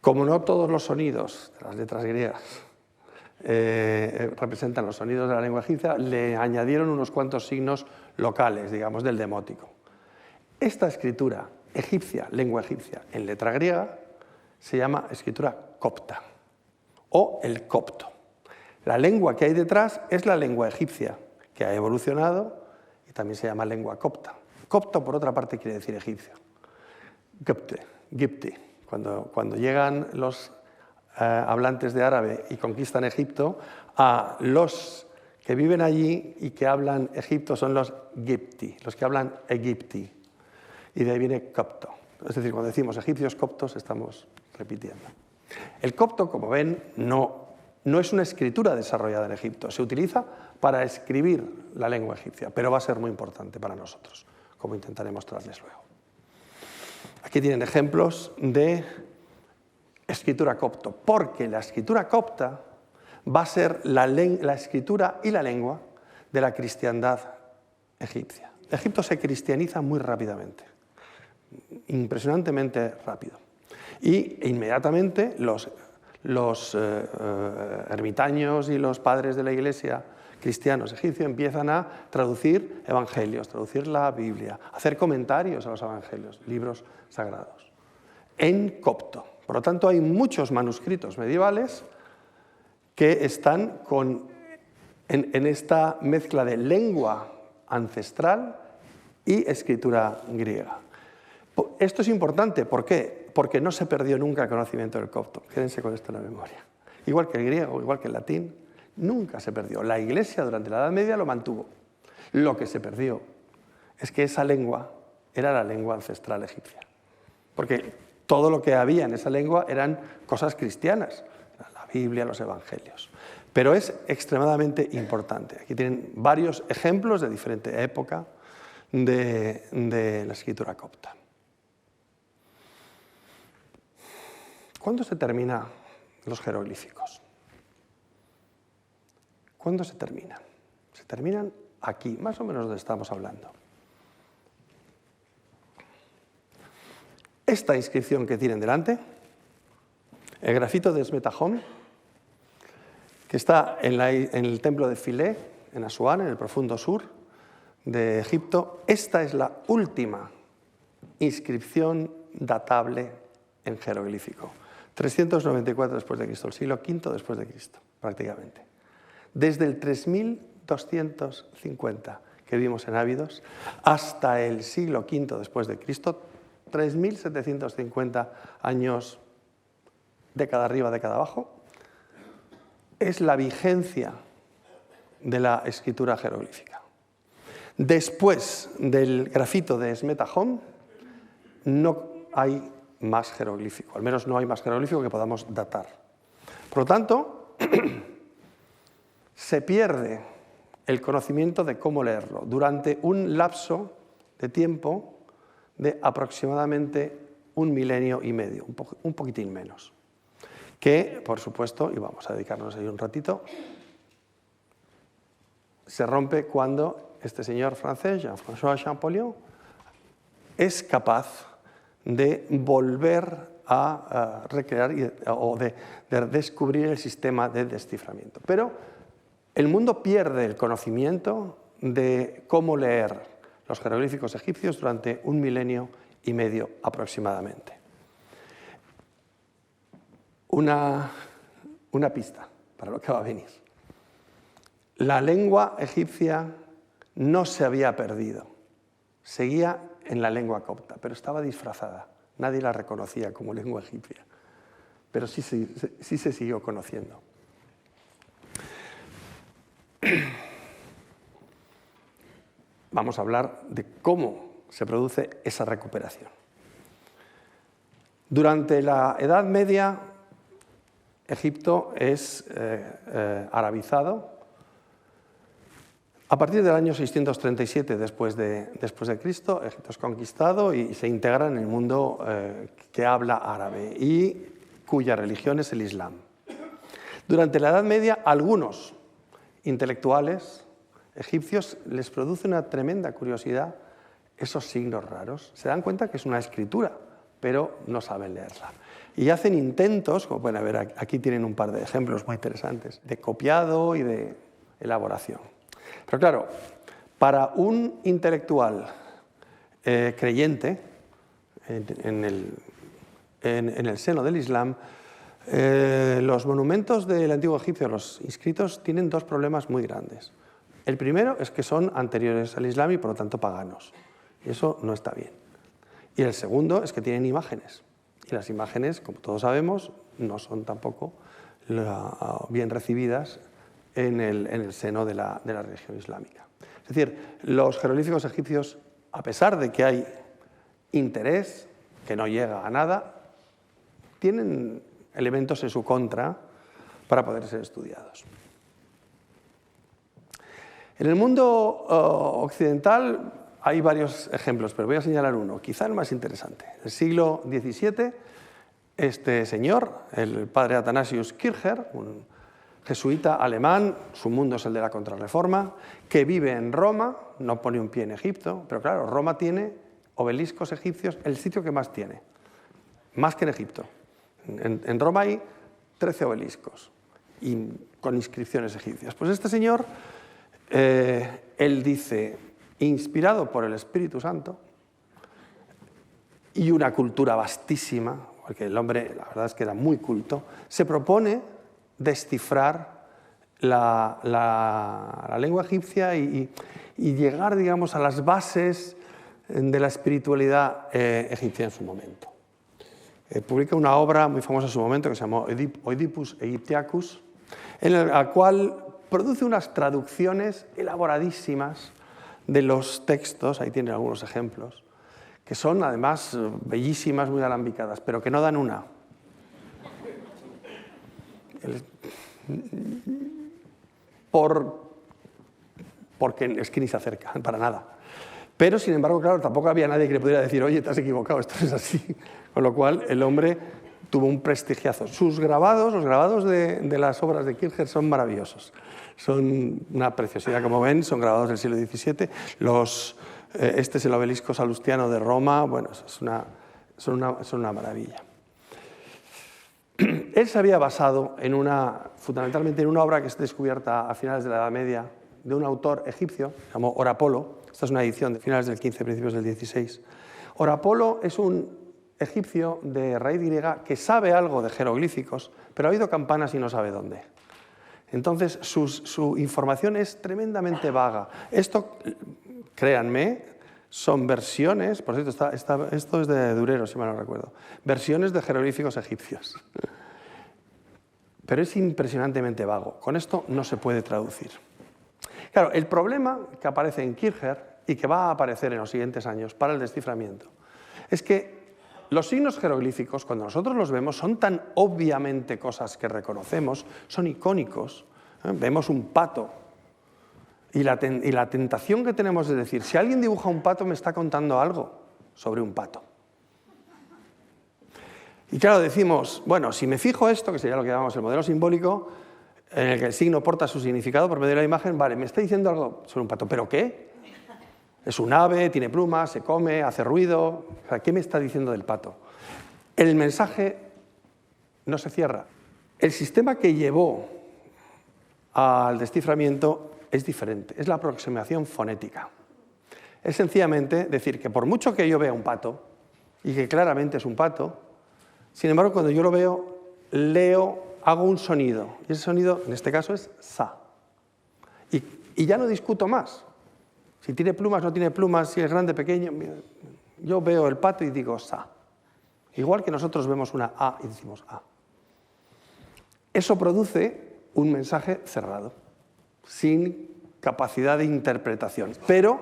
Speaker 1: Como no todos los sonidos de las letras griegas representan los sonidos de la lengua egipcia, le añadieron unos cuantos signos locales, digamos, del demótico. Esta escritura egipcia, lengua egipcia, en letra griega, se llama escritura copta o el copto. La lengua que hay detrás es la lengua egipcia, que ha evolucionado y también se llama lengua copta. Copto, por otra parte, quiere decir egipcio. Gipti. Cuando llegan los hablantes de árabe y conquistan Egipto, a los que viven allí y que hablan egipto son los gipti, los que hablan egipti. Y de ahí viene copto. Es decir, cuando decimos egipcios coptos estamos repitiendo. El copto, como ven, no es una escritura desarrollada en Egipto. Se utiliza para escribir la lengua egipcia, pero va a ser muy importante para nosotros, como intentaré mostrarles luego. Aquí tienen ejemplos de escritura copto, porque la escritura copta va a ser la escritura y la lengua de la cristiandad egipcia. Egipto se cristianiza muy rápidamente, impresionantemente rápido. Y inmediatamente los ermitaños y los padres de la iglesia cristianos egipcios empiezan a traducir evangelios, traducir la Biblia, hacer comentarios a los evangelios, libros sagrados, en copto. Por lo tanto, hay muchos manuscritos medievales que están en esta mezcla de lengua ancestral y escritura griega. Esto es importante, ¿por qué? Porque no se perdió nunca el conocimiento del copto. Quédense con esto en la memoria. Igual que el griego, igual que el latín, nunca se perdió. La Iglesia durante la Edad Media lo mantuvo. Lo que se perdió es que esa lengua era la lengua ancestral egipcia. Porque todo lo que había en esa lengua eran cosas cristianas, la Biblia, los evangelios. Pero es extremadamente importante. Aquí tienen varios ejemplos de diferente época de la escritura copta. ¿Cuándo se terminan los jeroglíficos? ¿Cuándo se terminan? Se terminan aquí, más o menos donde estamos hablando. Esta inscripción que tienen delante, el grafito de Esmetahón, que está en el templo de Filé, en Asuán, en el profundo sur de Egipto, esta es la última inscripción datable en jeroglífico. 394 después de Cristo, el siglo V después de Cristo, prácticamente. Desde el 3250 que vimos en Ábidos hasta el siglo V después de Cristo, 3750 años, década arriba, década abajo, es la vigencia de la escritura jeroglífica. Después del grafito de Esmetahón no hay más jeroglífico, al menos no hay más jeroglífico que podamos datar. Por lo tanto, se pierde el conocimiento de cómo leerlo durante un lapso de tiempo de aproximadamente 1 milenio y medio, un poquitín menos, que, por supuesto, y vamos a dedicarnos ahí un ratito, se rompe cuando este señor francés, Jean-François Champollion, es capaz de volver a recrear o de descubrir el sistema de desciframiento. Pero el mundo pierde el conocimiento de cómo leer los jeroglíficos egipcios durante 1 milenio y medio aproximadamente. Una pista para lo que va a venir. La lengua egipcia no se había perdido, seguía en la lengua copta, pero estaba disfrazada. Nadie la reconocía como lengua egipcia, pero sí se siguió conociendo. Vamos a hablar de cómo se produce esa recuperación. Durante la Edad Media, Egipto es arabizado. A partir del año 637 después de Cristo, Egipto es conquistado y se integra en el mundo que habla árabe y cuya religión es el Islam. Durante la Edad Media, algunos intelectuales egipcios les produce una tremenda curiosidad esos signos raros. Se dan cuenta que es una escritura, pero no saben leerla. Y hacen intentos, como pueden ver, aquí tienen un par de ejemplos muy interesantes, de copiado y de elaboración. Pero claro, para un intelectual creyente en el seno del Islam, los monumentos del antiguo egipcio, los inscritos, tienen dos problemas muy grandes. El primero es que son anteriores al Islam y por lo tanto paganos. Y eso no está bien. Y el segundo es que tienen imágenes. Y las imágenes, como todos sabemos, no son tampoco bien recibidas en el seno de la religión islámica. Es decir, los jeroglíficos egipcios, a pesar de que hay interés, que no llega a nada, tienen elementos en su contra para poder ser estudiados. En el mundo occidental hay varios ejemplos, pero voy a señalar uno, quizá el más interesante. En el siglo XVII, este señor, el padre Athanasius Kircher, un jesuita alemán, su mundo es el de la Contrarreforma, que vive en Roma, no pone un pie en Egipto, pero claro, Roma tiene obeliscos egipcios, el sitio que más tiene, más que en Egipto. En Roma hay 13 obeliscos y con inscripciones egipcias. Pues este señor, él dice, inspirado por el Espíritu Santo y una cultura vastísima, porque el hombre, la verdad es que era muy culto, se propone descifrar la lengua egipcia y llegar, digamos, a las bases de la espiritualidad egipcia en su momento. Publica una obra muy famosa en su momento que se llamó Oedipus Aegyptiacus, en la cual produce unas traducciones elaboradísimas de los textos, ahí tienen algunos ejemplos, que son además bellísimas, muy alambicadas, pero que no dan una. Porque es que ni se acerca, para nada. Pero, sin embargo, claro, tampoco había nadie que le pudiera decir, oye, te has equivocado, esto no es así. Con lo cual, el hombre tuvo un prestigiazo. Sus grabados, los grabados de las obras de Kircher son maravillosos. Son una preciosidad, como ven, son grabados del siglo XVII. Este es el obelisco salustiano de Roma, bueno, son una maravilla. Él se había basado fundamentalmente en una obra que es descubierta a finales de la Edad Media de un autor egipcio, se llamó Horapolo. Esta es una edición de finales del 15, principios del 16. Horapolo es un egipcio de raíz griega que sabe algo de jeroglíficos, pero ha oído campanas y no sabe dónde. Entonces, su información es tremendamente vaga. Esto, créanme, son versiones, por cierto, esto es de Durero, si mal no recuerdo, versiones de jeroglíficos egipcios. Pero es impresionantemente vago. Con esto no se puede traducir. Claro, el problema que aparece en Kircher y que va a aparecer en los siguientes años para el desciframiento es que los signos jeroglíficos, cuando nosotros los vemos, son tan obviamente cosas que reconocemos, son icónicos. Vemos un pato y la tentación que tenemos de decir, si alguien dibuja un pato me está contando algo sobre un pato. Y claro, decimos, bueno, si me fijo esto, que sería lo que llamamos el modelo simbólico, en el que el signo porta su significado por medio de la imagen, vale, me está diciendo algo sobre un pato, ¿pero qué? Es un ave, tiene plumas, se come, hace ruido. O sea, ¿qué me está diciendo del pato? El mensaje no se cierra. El sistema que llevó al desciframiento es diferente, es la aproximación fonética. Es sencillamente decir que por mucho que yo vea un pato, y que claramente es un pato, sin embargo, cuando yo lo veo, hago un sonido, y ese sonido, en este caso, es sa. Y ya no discuto más. Si tiene plumas, no tiene plumas, si es grande, pequeño, yo veo el pato y digo sa. Igual que nosotros vemos una A y decimos A. Eso produce un mensaje cerrado, sin capacidad de interpretación, pero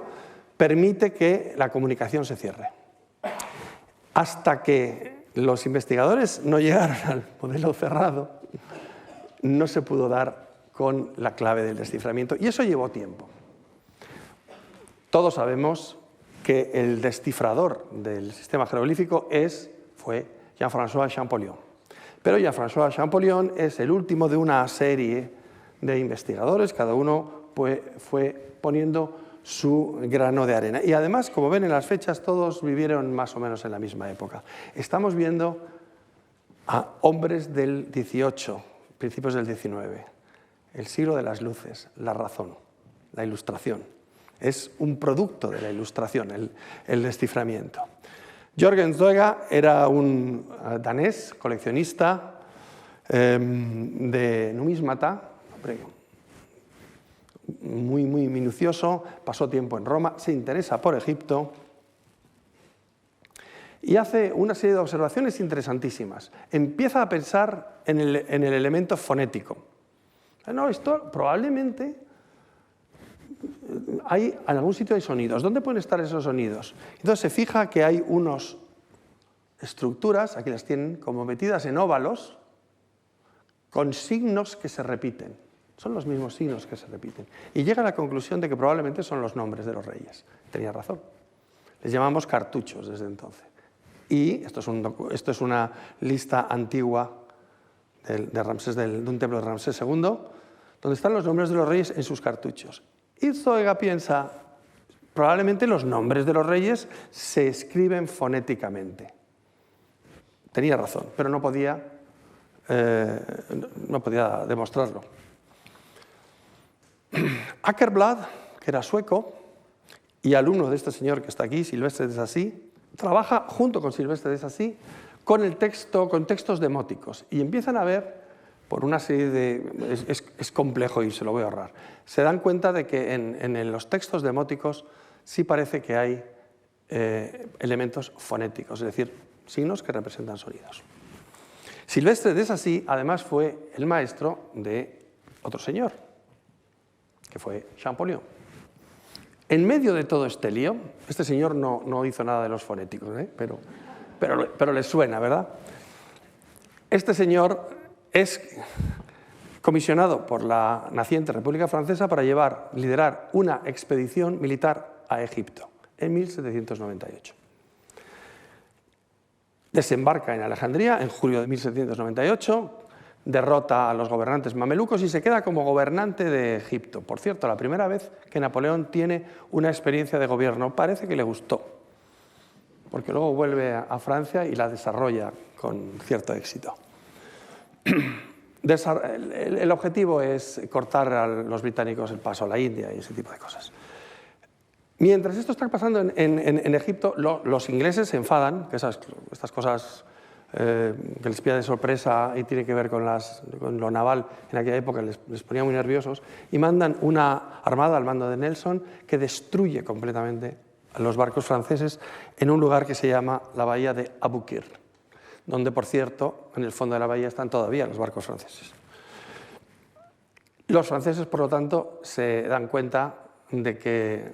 Speaker 1: permite que la comunicación se cierre. Hasta que los investigadores no llegaron al modelo cerrado, no se pudo dar con la clave del desciframiento, y eso llevó tiempo. Todos sabemos que el descifrador del sistema jeroglífico fue Jean-François Champollion. Pero Jean-François Champollion es el último de una serie de investigadores, cada uno fue poniendo su grano de arena. Y además, como ven en las fechas, todos vivieron más o menos en la misma época. Estamos viendo a hombres del 18, principios del 19, el siglo de las luces, la razón, la ilustración. Es un producto de la ilustración, el desciframiento. Jørgen Zoega era un danés, coleccionista de numismata, muy minucioso, pasó tiempo en Roma, se interesa por Egipto y hace una serie de observaciones interesantísimas. Empieza a pensar en el elemento fonético. No, esto probablemente en algún sitio hay sonidos. ¿Dónde pueden estar esos sonidos? Entonces se fija que hay unas estructuras, aquí las tienen como metidas en óvalos, con signos que se repiten. Son los mismos signos que se repiten. Y llega a la conclusión de que probablemente son los nombres de los reyes. Tenía razón. Les llamamos cartuchos desde entonces. Y esto es una lista antigua de un templo de Ramsés II, donde están los nombres de los reyes en sus cartuchos. Y Zoega piensa, probablemente los nombres de los reyes se escriben fonéticamente. Tenía razón, pero no podía demostrarlo. Åkerblad, que era sueco y alumno de este señor que está aquí, Silvestre de Sassy, trabaja junto con Silvestre de Sassy con textos demóticos, y empiezan a ver, por una serie de... Es complejo y se lo voy a ahorrar. Se dan cuenta de que en los textos demóticos sí parece que hay elementos fonéticos, es decir, signos que representan sonidos. Silvestre de Sassy, además, fue el maestro de otro señor, que fue Champollion. En medio de todo este lío, este señor no hizo nada de los fonéticos, pero les suena, ¿verdad? Este señor es comisionado por la naciente República Francesa para liderar una expedición militar a Egipto en 1798. Desembarca en Alejandría en julio de 1798, derrota a los gobernantes mamelucos y se queda como gobernante de Egipto. Por cierto, la primera vez que Napoleón tiene una experiencia de gobierno, parece que le gustó, porque luego vuelve a Francia y la desarrolla con cierto éxito. El objetivo es cortar a los británicos el paso a la India y ese tipo de cosas. Mientras esto está pasando en Egipto, los ingleses se enfadan, que estas cosas que les pilla de sorpresa y tiene que ver con lo naval en aquella época, les ponía muy nerviosos, y mandan una armada al mando de Nelson que destruye completamente a los barcos franceses en un lugar que se llama la bahía de Aboukir, donde, por cierto, en el fondo de la bahía están todavía los barcos franceses. Los franceses, por lo tanto, se dan cuenta de que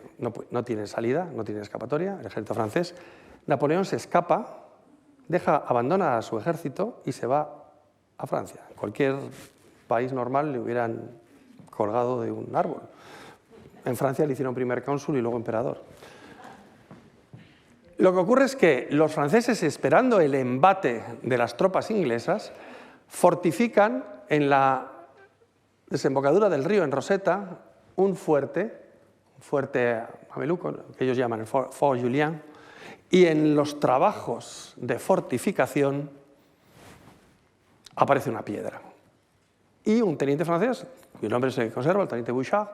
Speaker 1: no tienen salida, no tienen escapatoria, el ejército francés. Napoleón se escapa, abandona a su ejército y se va a Francia. En cualquier país normal le hubieran colgado de un árbol. En Francia le hicieron primer cónsul y luego emperador. Lo que ocurre es que los franceses, esperando el embate de las tropas inglesas, fortifican en la desembocadura del río, en Rosetta, un fuerte mameluco, que ellos llaman el Fort Julien, y en los trabajos de fortificación aparece una piedra. Y un teniente francés, cuyo nombre se conserva, el teniente Bouchard,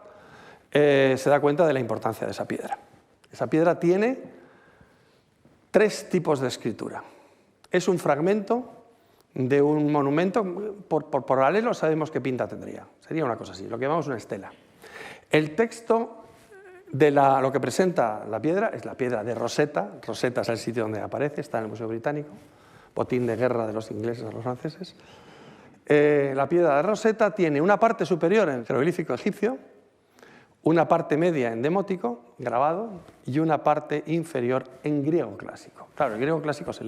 Speaker 1: se da cuenta de la importancia de esa piedra. Esa piedra tiene 3 tipos de escritura. Es un fragmento de un monumento, por paralelo sabemos qué pinta tendría. Sería una cosa así, lo que llamamos una estela. El texto de lo que presenta la piedra es la piedra de Rosetta. Rosetta es el sitio donde aparece, está en el Museo Británico, botín de guerra de los ingleses a los franceses. La piedra de Rosetta tiene una parte superior en jeroglífico egipcio, una parte media en demótico, grabado, y una parte inferior en griego clásico. Claro, el griego clásico se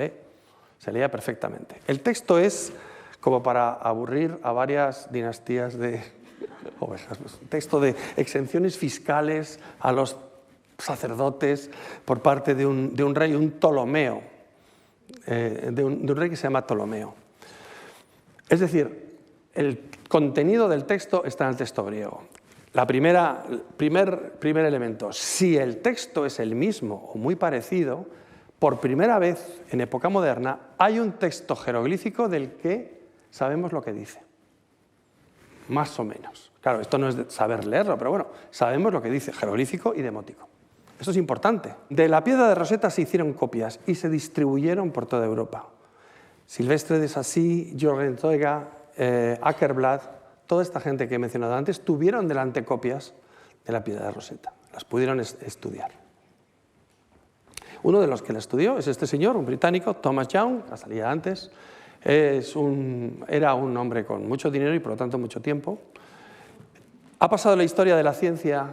Speaker 1: leía perfectamente. El texto es como para aburrir a varias dinastías de ovejas. Un texto de exenciones fiscales a los sacerdotes por parte de un rey, un Ptolomeo, de un rey que se llama Ptolomeo. Es decir, el contenido del texto está en el texto griego. Primer elemento, si el texto es el mismo o muy parecido, por primera vez en época moderna hay un texto jeroglífico del que sabemos lo que dice. Más o menos. Claro, esto no es de saber leerlo, pero bueno, sabemos lo que dice, jeroglífico y demótico. Esto es importante. De la piedra de Rosetta se hicieron copias y se distribuyeron por toda Europa. Silvestre de Sassy, Georges Zoega, Åkerblad, toda esta gente que he mencionado antes, tuvieron delante copias de la piedra de Rosetta. Las pudieron estudiar. Uno de los que la estudió es este señor, un británico, Thomas Young, que salía antes. Era un hombre con mucho dinero y por lo tanto mucho tiempo. Ha pasado la historia de la ciencia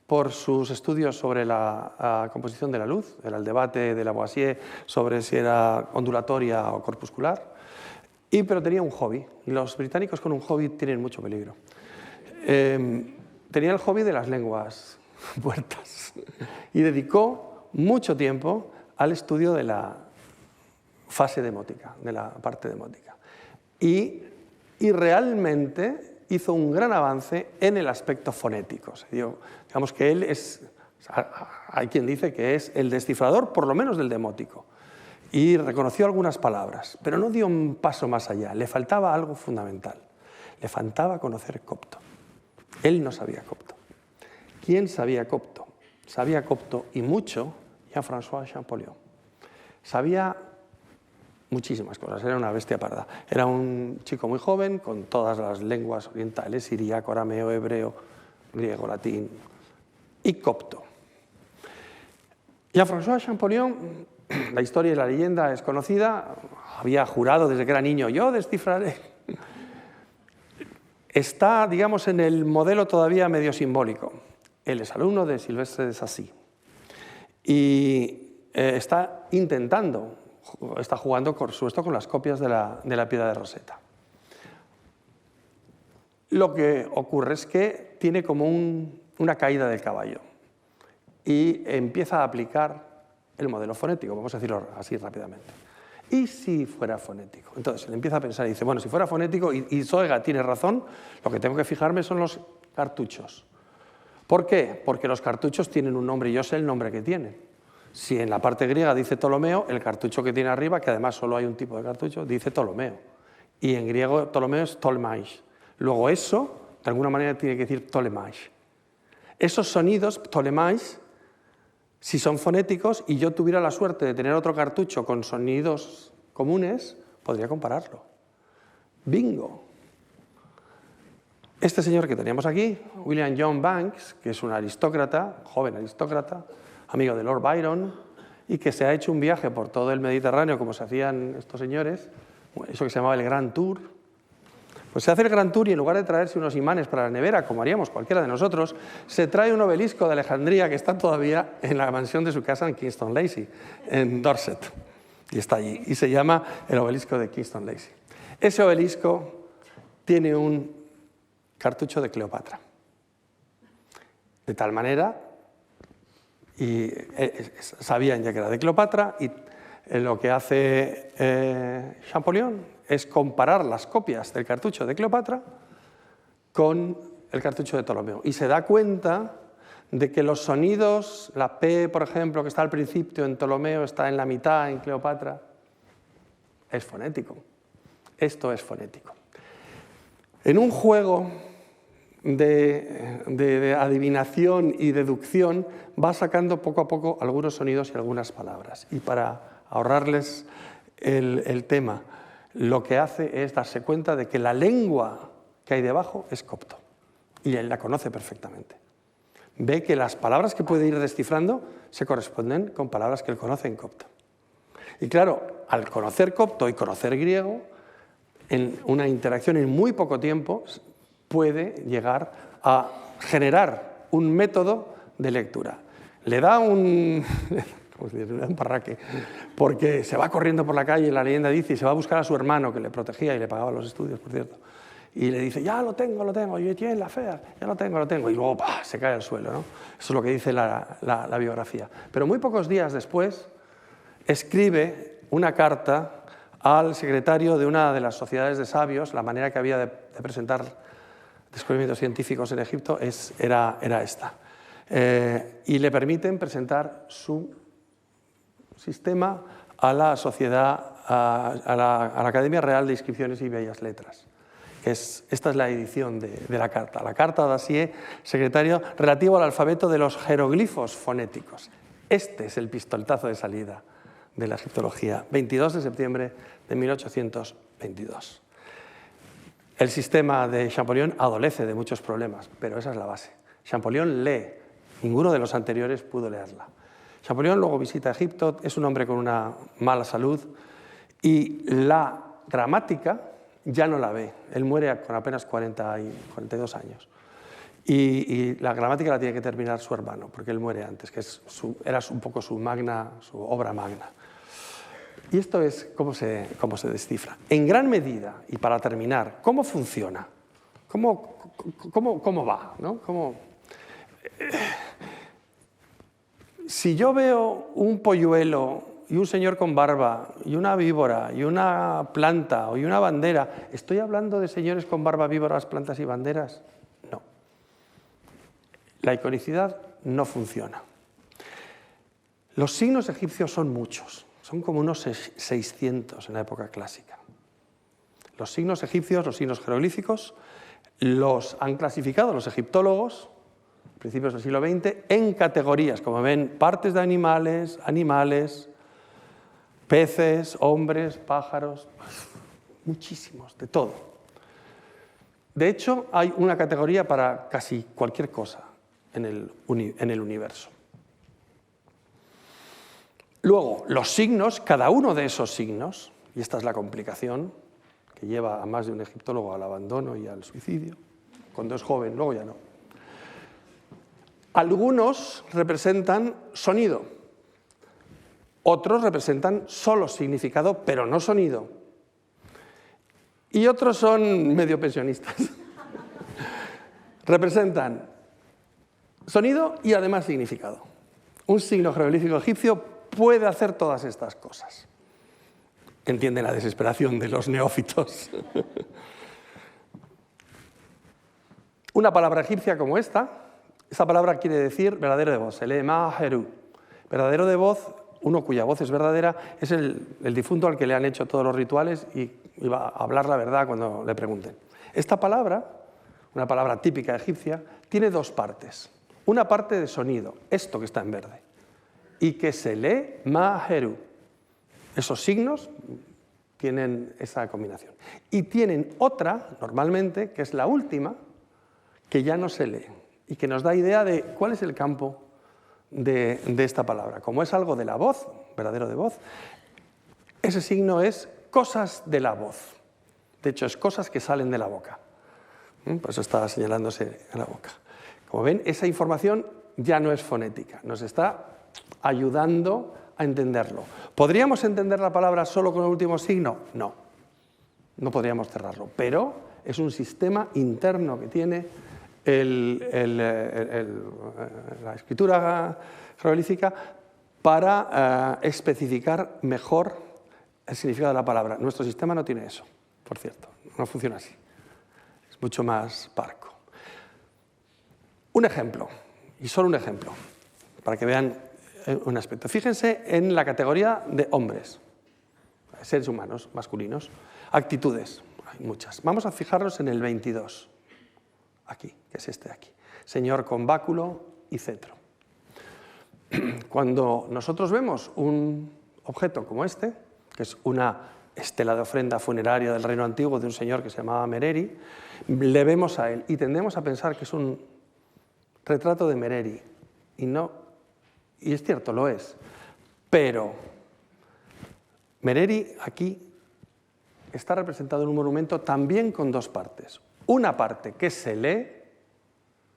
Speaker 1: por sus estudios sobre la composición de la luz. Era el debate de Lavoisier sobre si era ondulatoria o corpuscular. Pero tenía un hobby, y los británicos con un hobby tienen mucho peligro. Tenía el hobby de las lenguas muertas y dedicó mucho tiempo al estudio de la fase demótica, de la parte demótica. Y realmente hizo un gran avance en el aspecto fonético. Digamos que él es, hay quien dice que es el descifrador, por lo menos del demótico. Y reconoció algunas palabras, pero no dio un paso más allá. Le faltaba algo fundamental. Le faltaba conocer copto. Él no sabía copto. ¿Quién sabía copto? Sabía copto y mucho Jean-François Champollion. Sabía muchísimas cosas, era una bestia parda. Era un chico muy joven, con todas las lenguas orientales, siríaco, arameo, hebreo, griego, latín y copto. Jean-François Champollion, la historia y la leyenda es conocida, había jurado desde que era niño, yo descifraré. Está, digamos, en el modelo todavía medio simbólico. Él es alumno de Silvestre de Sacy y está intentando, está jugando por supuesto con las copias de la piedra de Rosetta. Lo que ocurre es que tiene como una caída del caballo y empieza a aplicar el modelo fonético, vamos a decirlo así rápidamente. ¿Y si fuera fonético? Entonces él empieza a pensar y dice, bueno, si fuera fonético, y Zoega tiene razón, lo que tengo que fijarme son los cartuchos. ¿Por qué? Porque los cartuchos tienen un nombre y yo sé el nombre que tienen. Si en la parte griega dice Ptolomeo, el cartucho que tiene arriba, que además solo hay un tipo de cartucho, dice Ptolomeo. Y en griego Ptolomeo es Ptolemais. Luego eso, de alguna manera, tiene que decir Ptolemais. Esos sonidos, Ptolemais, si son fonéticos y yo tuviera la suerte de tener otro cartucho con sonidos comunes, podría compararlo. ¡Bingo! Este señor que teníamos aquí, William John Banks, que es un aristócrata, joven aristócrata, amigo de Lord Byron, y que se ha hecho un viaje por todo el Mediterráneo, como se hacían estos señores, eso que se llamaba el Grand Tour. Pues se hace el Grand Tour y en lugar de traerse unos imanes para la nevera, como haríamos cualquiera de nosotros, se trae un obelisco de Alejandría que está todavía en la mansión de su casa en Kingston Lacy, en Dorset. Y está allí. Y se llama el obelisco de Kingston Lacy. Ese obelisco tiene un cartucho de Cleopatra. De tal manera, y sabían ya que era de Cleopatra, y lo que hace Champollion es comparar las copias del cartucho de Cleopatra con el cartucho de Ptolomeo. Y se da cuenta de que los sonidos, la P, por ejemplo, que está al principio en Ptolomeo, está en la mitad en Cleopatra, es fonético. Esto es fonético. En un juego de adivinación y deducción va sacando poco a poco algunos sonidos y algunas palabras. Y para ahorrarles el tema, lo que hace es darse cuenta de que la lengua que hay debajo es copto. Y él la conoce perfectamente. Ve que las palabras que puede ir descifrando se corresponden con palabras que él conoce en copto. Y claro, al conocer copto y conocer griego, en una interacción en muy poco tiempo puede llegar a generar un método de lectura. Le da un parraque, porque se va corriendo por la calle, la leyenda dice, y se va a buscar a su hermano, que le protegía y le pagaba los estudios, por cierto. Y le dice, ya lo tengo, yo tiene la fe, ya lo tengo. Y luego ¡pah!, se cae al suelo, ¿no? Eso es lo que dice la biografía. Pero muy pocos días después escribe una carta al secretario de una de las sociedades de sabios. La manera que había de presentar descubrimientos científicos en Egipto era esta. Y le permiten presentar su sistema a la sociedad, a la Academia Real de Inscripciones y Bellas Letras. Esta es la edición de la carta Dacier, secretario, relativo al alfabeto de los jeroglifos fonéticos. Este es el pistoletazo de salida de la egiptología, 22 de septiembre de 1822. El sistema de Champollion adolece de muchos problemas, pero esa es la base. Champollion lee, ninguno de los anteriores pudo leerla. Champollion luego visita Egipto, es un hombre con una mala salud y la gramática ya no la ve. Él muere con apenas 42 años. Y la gramática la tiene que terminar su hermano, porque él muere antes, que era un poco su obra magna. Y esto es cómo se descifra. En gran medida, y para terminar, ¿cómo funciona? ¿Cómo va? ¿No? Si yo veo un polluelo y un señor con barba y una víbora y una planta y una bandera, ¿estoy hablando de señores con barba, víboras, plantas y banderas? No. La iconicidad no funciona. Los signos egipcios son muchos, son como unos 600 en la época clásica. Los signos egipcios, los signos jeroglíficos, los han clasificado los egiptólogos, principios del siglo XX, en categorías, como ven, partes de animales, peces, hombres, pájaros, muchísimos, de todo. De hecho, hay una categoría para casi cualquier cosa en el universo. Luego, los signos, cada uno de esos signos, y esta es la complicación que lleva a más de un egiptólogo al abandono y al suicidio, cuando es joven, luego ya no. Algunos representan sonido, otros representan solo significado, pero no sonido. Y otros son medio pensionistas. Representan sonido y además significado. Un signo jeroglífico egipcio puede hacer todas estas cosas. Entienden la desesperación de los neófitos. Una palabra egipcia como esta palabra quiere decir verdadero de voz, se lee Maheru. Verdadero de voz, uno cuya voz es verdadera, es el difunto al que le han hecho todos los rituales y va a hablar la verdad cuando le pregunten. Esta palabra, una palabra típica egipcia, tiene dos partes. Una parte de sonido, esto que está en verde, y que se lee Maheru. Esos signos tienen esa combinación. Y tienen otra, normalmente, que es la última, que ya no se lee y que nos da idea de cuál es el campo de esta palabra. Como es algo de la voz, verdadero de voz, ese signo es cosas de la voz. De hecho, es cosas que salen de la boca. Por eso está señalándose en la boca. Como ven, esa información ya no es fonética, nos está ayudando a entenderlo. ¿Podríamos entender la palabra solo con el último signo? No, no podríamos cerrarlo, pero es un sistema interno que tiene la escritura jeroglífica para especificar mejor el significado de la palabra. Nuestro sistema no tiene eso, por cierto, no funciona así, es mucho más parco. Un ejemplo, y solo un ejemplo, para que vean un aspecto. Fíjense en la categoría de hombres, seres humanos, masculinos, actitudes, hay muchas. Vamos a fijarnos en el 22, aquí, que es este de aquí. Señor con báculo y cetro. Cuando nosotros vemos un objeto como este, que es una estela de ofrenda funeraria del reino antiguo de un señor que se llamaba Mereri, le vemos a él y tendemos a pensar que es un retrato de Mereri. Y es cierto, lo es. Pero Mereri aquí está representado en un monumento también con dos partes. Una parte que se lee,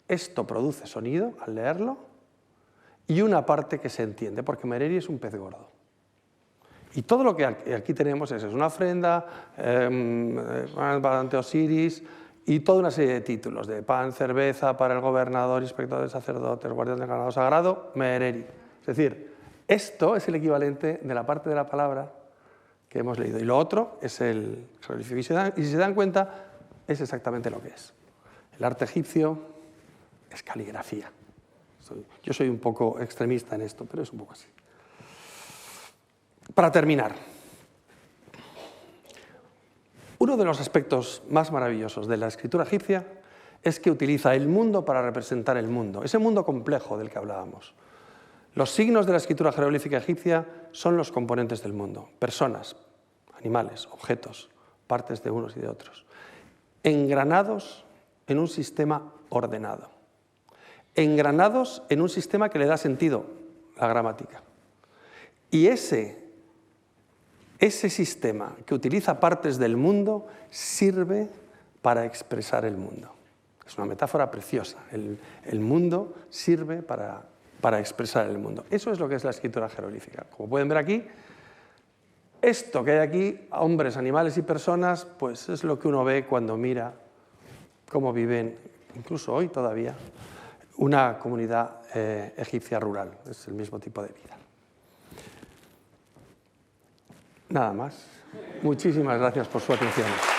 Speaker 1: esto produce sonido al leerlo, y una parte que se entiende, porque Mereri es un pez gordo. Y todo lo que aquí tenemos es una ofrenda ante Osiris y toda una serie de títulos, de pan, cerveza para el gobernador, inspector de sacerdotes, guardián del ganado sagrado, Mereri. Es decir, esto es el equivalente de la parte de la palabra que hemos leído. Y lo otro es el jeroglífico. Y si se dan cuenta, es exactamente lo que es. El arte egipcio es caligrafía. Yo soy un poco extremista en esto, pero es un poco así. Para terminar, uno de los aspectos más maravillosos de la escritura egipcia es que utiliza el mundo para representar el mundo, ese mundo complejo del que hablábamos. Los signos de la escritura jeroglífica egipcia son los componentes del mundo, personas, animales, objetos, partes de unos y de otros, engranados en un sistema ordenado, engranados en un sistema que le da sentido, la gramática. Y ese sistema que utiliza partes del mundo sirve para expresar el mundo. Es una metáfora preciosa. El mundo sirve para expresar el mundo. Eso es lo que es la escritura jeroglífica. Como pueden ver aquí, esto que hay aquí, hombres, animales y personas, pues es lo que uno ve cuando mira cómo viven, incluso hoy todavía, una comunidad egipcia rural. Es el mismo tipo de vida. Nada más. Muchísimas gracias por su atención.